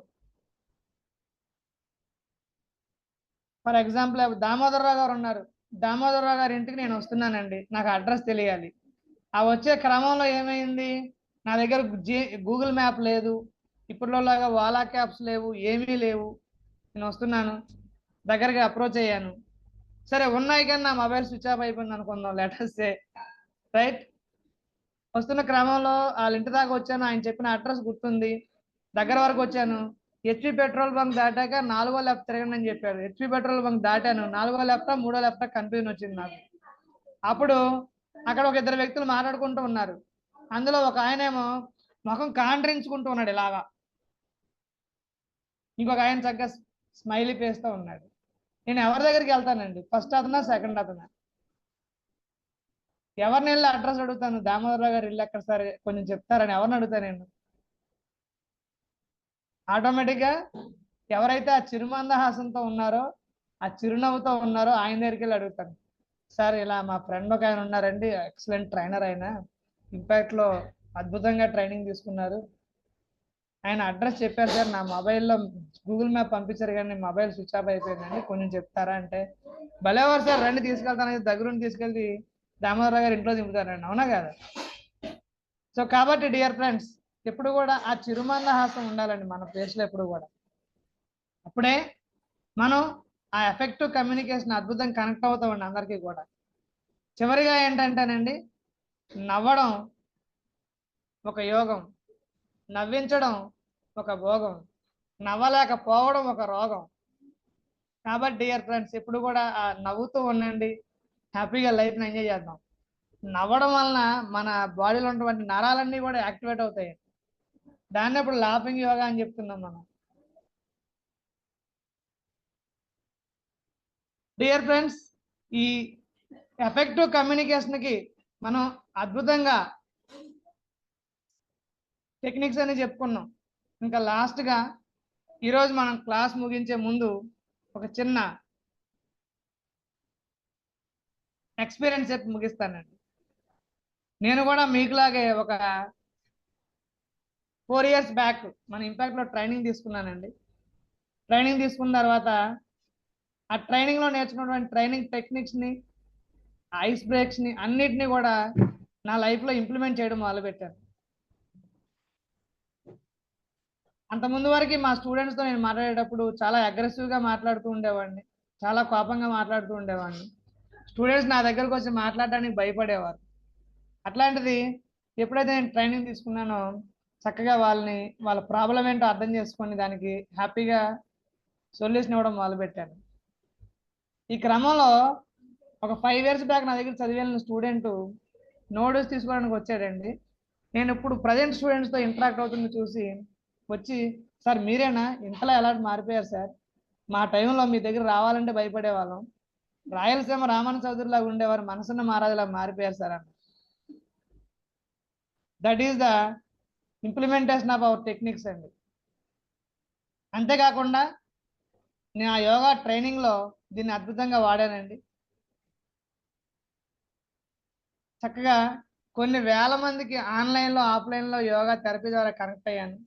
ఫర్ ఎగ్జాంపుల్ దామోదరరావు గారు ఉన్నారు, దామోదరరావు గారి ఇంటికి నేను వస్తున్నానండి, నాకు అడ్రస్ తెలియాలి. ఆ వచ్చే క్రమంలో ఏమైంది, నా దగ్గర గూగుల్ మ్యాప్ లేదు, ఇప్పుడులాగా వాలా క్యాప్స్ లేవు, ఏమీ లేవు. నేను వస్తున్నాను, దగ్గరగా అప్రోచ్ అయ్యాను, సరే ఉన్నాయి కానీ నా మొబైల్ స్విచ్ ఆఫ్ అయిపోయింది అనుకుందాం, లెటర్స్ సే రైట్. వస్తున్న క్రమంలో వాళ్ళ ఇంటి దాకా వచ్చాను, ఆయన చెప్పిన అడ్రస్ గుర్తుంది, దగ్గర వరకు వచ్చాను. HP పెట్రోల్ బంక్ దాటాక 4వ లెఫ్ట్ తిరగండి అని చెప్పారు. HP పెట్రోల్ బంక్ దాటాను, 4వ లెఫ్టా 3వ లెఫ్టా కన్ఫ్యూజన్ వచ్చింది నాకు. అప్పుడు అక్కడ ఒక 2 వ్యక్తులు మాట్లాడుకుంటూ ఉన్నారు. అందులో ఒక ఆయనేమో ముఖం కాండ్రించుకుంటూ ఉన్నాడు ఇలాగా, ఇంకొక ఆయన చక్కగా స్మైలీ ఫేస్తో ఉన్నాడు. నేను ఎవరి దగ్గరికి వెళ్తానండి, ఫస్ట్ అతనా సెకండ్ అతనా? ఎవరిని వెళ్ళి అడ్రస్ అడుగుతాను, దామోదరరావు గారు ఇల్లు ఎక్కడ సరే కొంచెం చెప్తారని ఎవరిని అడుగుతాను నేను? ఆటోమేటిక్గా ఎవరైతే ఆ చిరుమందహాసంతో ఉన్నారో, ఆ చిరునవ్వుతో ఉన్నారో ఆయన దగ్గరికి వెళ్ళి అడుగుతాను, సార్ ఇలా మా ఫ్రెండ్ ఒక ఆయన ఉన్నారండి, ఎక్సలెంట్ ట్రైనర్, ఆయన ఇంపాక్ట్లో అద్భుతంగా ట్రైనింగ్ తీసుకున్నారు, ఆయన అడ్రస్ చెప్పారు సార్, నా మొబైల్లో గూగుల్ మ్యాప్ పంపించారు కానీ మొబైల్ స్విచ్ ఆఫ్ అయిపోయిందండి, కొంచెం చెప్తారా అంటే, భలేవారు సార్ రండి తీసుకెళ్తాను, దగ్గరుండి తీసుకెళ్ళి దామోదరరావు గారు ఇంట్లో దింపుతారండి, అవునా కదా? సో కాబట్టి డియర్ ఫ్రెండ్స్ ఎప్పుడు కూడా ఆ చిరుమందహాసం ఉండాలండి మన ఫేస్లో ఎప్పుడు కూడా. అప్పుడే మనం ఆ ఎఫెక్టివ్ కమ్యూనికేషన్ అద్భుతంగా కనెక్ట్ అవుతామండి అందరికీ కూడా. చివరిగా ఏంటంటేనండి, నవ్వడం ఒక యోగం, నవ్వించడం ఒక భోగం, నవ్వలేకపోవడం ఒక రోగం. కాబట్టి డియర్ ఫ్రెండ్స్ ఎప్పుడు కూడా నవ్వుతూ ఉండండి, హ్యాపీగా లైఫ్ని ఎంజాయ్ చేద్దాం. నవ్వడం వలన మన బాడీలో ఉన్నటువంటి నరాలన్నీ కూడా యాక్టివేట్ అవుతాయి. దాన్ని ఇప్పుడు లాఫింగ్ యోగా అని చెప్తున్నాం మనం. డియర్ ఫ్రెండ్స్, ఈ ఎఫెక్టివ్ కమ్యూనికేషన్కి మనం అద్భుతంగా టెక్నిక్స్ అని చెప్పుకున్నాం. ఇంకా లాస్ట్గా ఈరోజు మనం క్లాస్ ముగించే ముందు ఒక చిన్న ఎక్స్పీరియన్స్ చెప్పి ముగిస్తానండి. నేను కూడా మీకులాగే ఒక 4 years బ్యాక్ మన ఇంపాక్ట్లో ట్రైనింగ్ తీసుకున్నానండి. ట్రైనింగ్ తీసుకున్న తర్వాత ఆ ట్రైనింగ్లో నేర్చుకున్నటువంటి ట్రైనింగ్ టెక్నిక్స్ని, ఐస్ బ్రేక్స్ని అన్నిటినీ కూడా నా లైఫ్లో ఇంప్లిమెంట్ చేయడం మొదలుపెట్టాను. అంతకుముందు వరకు మా స్టూడెంట్స్తో నేను మాట్లాడేటప్పుడు చాలా అగ్రెసివ్గా మాట్లాడుతూ ఉండేవాడిని, చాలా కోపంగా మాట్లాడుతూ ఉండేవాడిని. స్టూడెంట్స్ నా దగ్గరకు వచ్చి మాట్లాడడానికి భయపడేవారు. అట్లాంటిది ఎప్పుడైతే నేను ట్రైనింగ్ తీసుకున్నానో చక్కగా వాళ్ళ ప్రాబ్లం ఏంటో అర్థం చేసుకొని దానికి హ్యాపీగా సొల్యూషన్ ఇవ్వడం మొదలుపెట్టాను. ఈ క్రమంలో ఒక 5 years బ్యాక్ నా దగ్గర చదివిన స్టూడెంట్ నోట్స్ తీసుకోవడానికి వచ్చాడండి. నేను ఇప్పుడు ప్రజెంట్ స్టూడెంట్స్తో ఇంటరాక్ట్ అవుతుంది చూసి వచ్చి, సార్ మీరేనా ఇంతలా ఎలా మారిపోయారు సార్, మా టైంలో మీ దగ్గర రావాలంటే భయపడేవాళ్ళం, రాయలసీమ రామాను చౌదరిలాగా ఉండేవారు, మనసున్న మహారాజులాగా మారిపోయారు సార్ అన్న. That is the implementation of our techniques అండి. అంతేకాకుండా నేను ఆ యోగా ట్రైనింగ్లో దీన్ని అద్భుతంగా వాడానండి. చక్కగా కొన్ని వేల మందికి ఆన్లైన్లో ఆఫ్లైన్లో యోగా థెరపీ ద్వారా కనెక్ట్ అయ్యాను.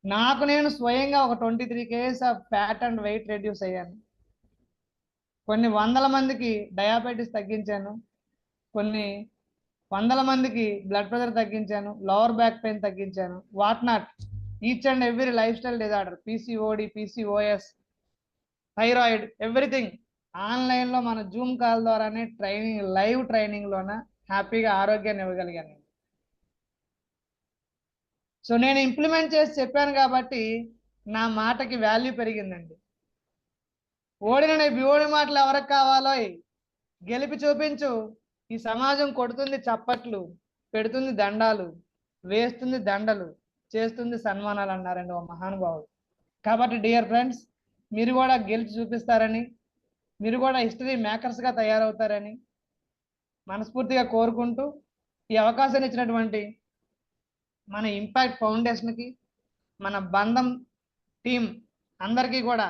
నాకు నేను స్వయంగా ఒక 23 kgs of fat and weight reduce అయ్యాను. కొన్ని వందల మందికి డయాబెటీస్ తగ్గించాను, కొన్ని వందల మందికి బ్లడ్ ప్రెషర్ తగ్గించాను, లోవర్ బ్యాక్ పెయిన్ తగ్గించాను, what not each and every life style disorder, PCOD, PCOS, thyroid, everything ఆన్లైన్లో మన జూమ్ కాల్ ద్వారానే ట్రైనింగ్, లైవ్ ట్రైనింగ్లోన హ్యాపీగా ఆరోగ్యాన్ని ఇవ్వగలిగాను. సో నేను ఇంప్లిమెంట్ చేసి చెప్పాను కాబట్టి నా మాటకి వాల్యూ పెరిగిందండి. ఓడిన ఓడి మాటలు ఎవరికి కావాలో గెలిపి చూపించు, ఈ సమాజం కొడుతుంది చప్పట్లు, పెడుతుంది దండాలు, వేస్తుంది దండలు, చేస్తుంది సన్మానాలు అన్నారండి ఓ మహానుభావుడు. కాబట్టి డియర్ ఫ్రెండ్స్, మీరు కూడా గెలిచి చూపిస్తారని, మీరు కూడా హిస్టరీ మేకర్స్గా తయారవుతారని మనస్ఫూర్తిగా కోరుకుంటూ ఈ అవకాశాన్ని ఇచ్చినటువంటి మన ఇంపాక్ట్ ఫౌండేషన్కి, మన బంధం టీం అందరికీ కూడా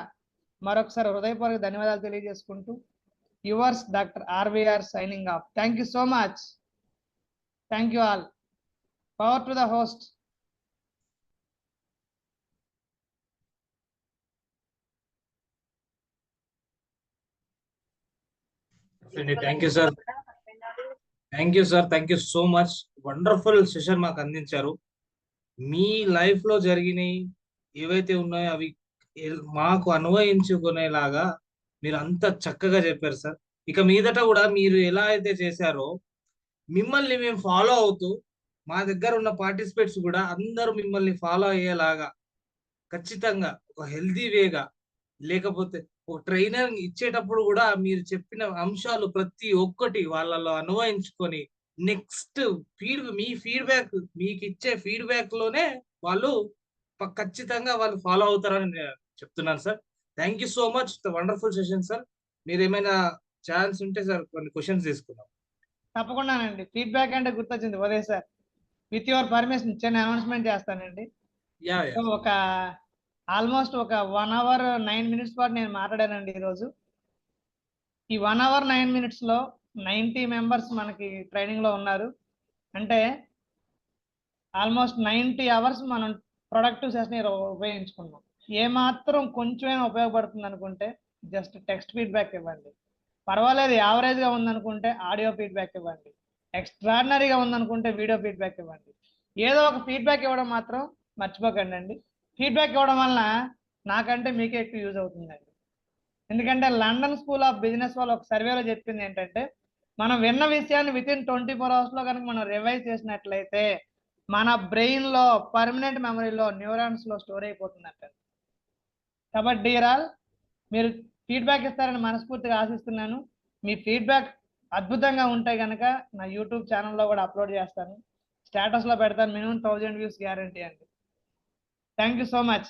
మరొకసారి హృదయపూర్వక ధన్యవాదాలు తెలియజేసుకుంటూ yours doctor RVR signing off. Thank you so much. Thank you all. Power to the host. Thank you sir. Thank you so much. Wonderful session మాకు అందించారు. మీ లైఫ్ లో జరిగినాయి ఏవైతే ఉన్నాయో అవి మాకు అన్వయించుకునేలాగా మీరు అంత చక్కగా చెప్పారు సార్. ఇక మీదట కూడా మీరు ఎలా అయితే చేశారో మిమ్మల్ని మేము ఫాలో అవుతూ, మా దగ్గర ఉన్న పార్టిసిపేట్స్ కూడా అందరూ మిమ్మల్ని ఫాలో అయ్యేలాగా ఖచ్చితంగా ఒక హెల్దీ వేగా, లేకపోతే ఒక ట్రైనర్ ఇచ్చేటప్పుడు కూడా మీరు చెప్పిన అంశాలు ప్రతి ఒక్కటి వాళ్ళలో అన్వయించుకొని నెక్స్ట్ మీ ఫీడ్బ్యాక్, మీకు ఇచ్చే ఫీడ్బ్యాక్ లోనే వాళ్ళు ఖచ్చితంగా వాళ్ళు ఫాలో అవుతారని నేను చెప్తున్నాను sir. Thank you so much. Wonderful session sir. మీరు ఏమైనా ఛాన్స్ ఉంటే సార్ కొన్ని క్వశ్చన్స్ తీసుకుందాం. తప్పకుండానండి. ఫీడ్బ్యాక్ అంటే గుర్తొచ్చింది Uday sir, with your permission చిన్న అనౌన్స్మెంట్ చేస్తానండి. ఒక ఆల్మోస్ట్ ఒక 1 hour 9 minutes పాటు నేను మాట్లాడానండి ఈరోజు. ఈ 1 hour 9 minutes లో 90 members మనకి ట్రైనింగ్ లో ఉన్నారు. అంటే ఆల్మోస్ట్ 90 hours మనం ప్రొడక్టివ్ సెషన్ ఉపయోగించుకున్నాం. ఏమాత్రం కొంచెమైనా ఉపయోగపడుతుంది అనుకుంటే జస్ట్ టెక్స్ట్ ఫీడ్బ్యాక్ ఇవ్వండి, పర్వాలేదు యావరేజ్గా ఉందనుకుంటే ఆడియో ఫీడ్బ్యాక్ ఇవ్వండి, ఎక్స్ట్రాడినరీగా ఉందనుకుంటే వీడియో ఫీడ్బ్యాక్ ఇవ్వండి. ఏదో ఒక ఫీడ్బ్యాక్ ఇవ్వడం మాత్రం మర్చిపోకండి అండి. ఫీడ్బ్యాక్ ఇవ్వడం వలన నాకంటే మీకే ఎక్కువ యూజ్ అవుతుందండి. ఎందుకంటే లండన్ స్కూల్ ఆఫ్ బిజినెస్ వాళ్ళు ఒక సర్వేలో చెప్పింది ఏంటంటే, మనం విన్న విషయాన్ని వితిన్ 24 hours మనం రివైజ్ చేసినట్లయితే మన బ్రెయిన్లో పర్మనెంట్ మెమరీలో న్యూరాన్స్లో స్టోర్ అయిపోతుందంట. కాబట్టి డియర్ ఆల్, మీరు ఫీడ్బ్యాక్ ఇస్తారని మనస్ఫూర్తిగా ఆశిస్తున్నాను. మీ ఫీడ్బ్యాక్ అద్భుతంగా ఉంటే కనుక నా యూట్యూబ్ ఛానల్లో కూడా అప్లోడ్ చేస్తాను. స్టేటస్ లో పెడతాను, మినిమం 1000 వ్యూస్ గ్యారంటీ అండి. Thank you so much.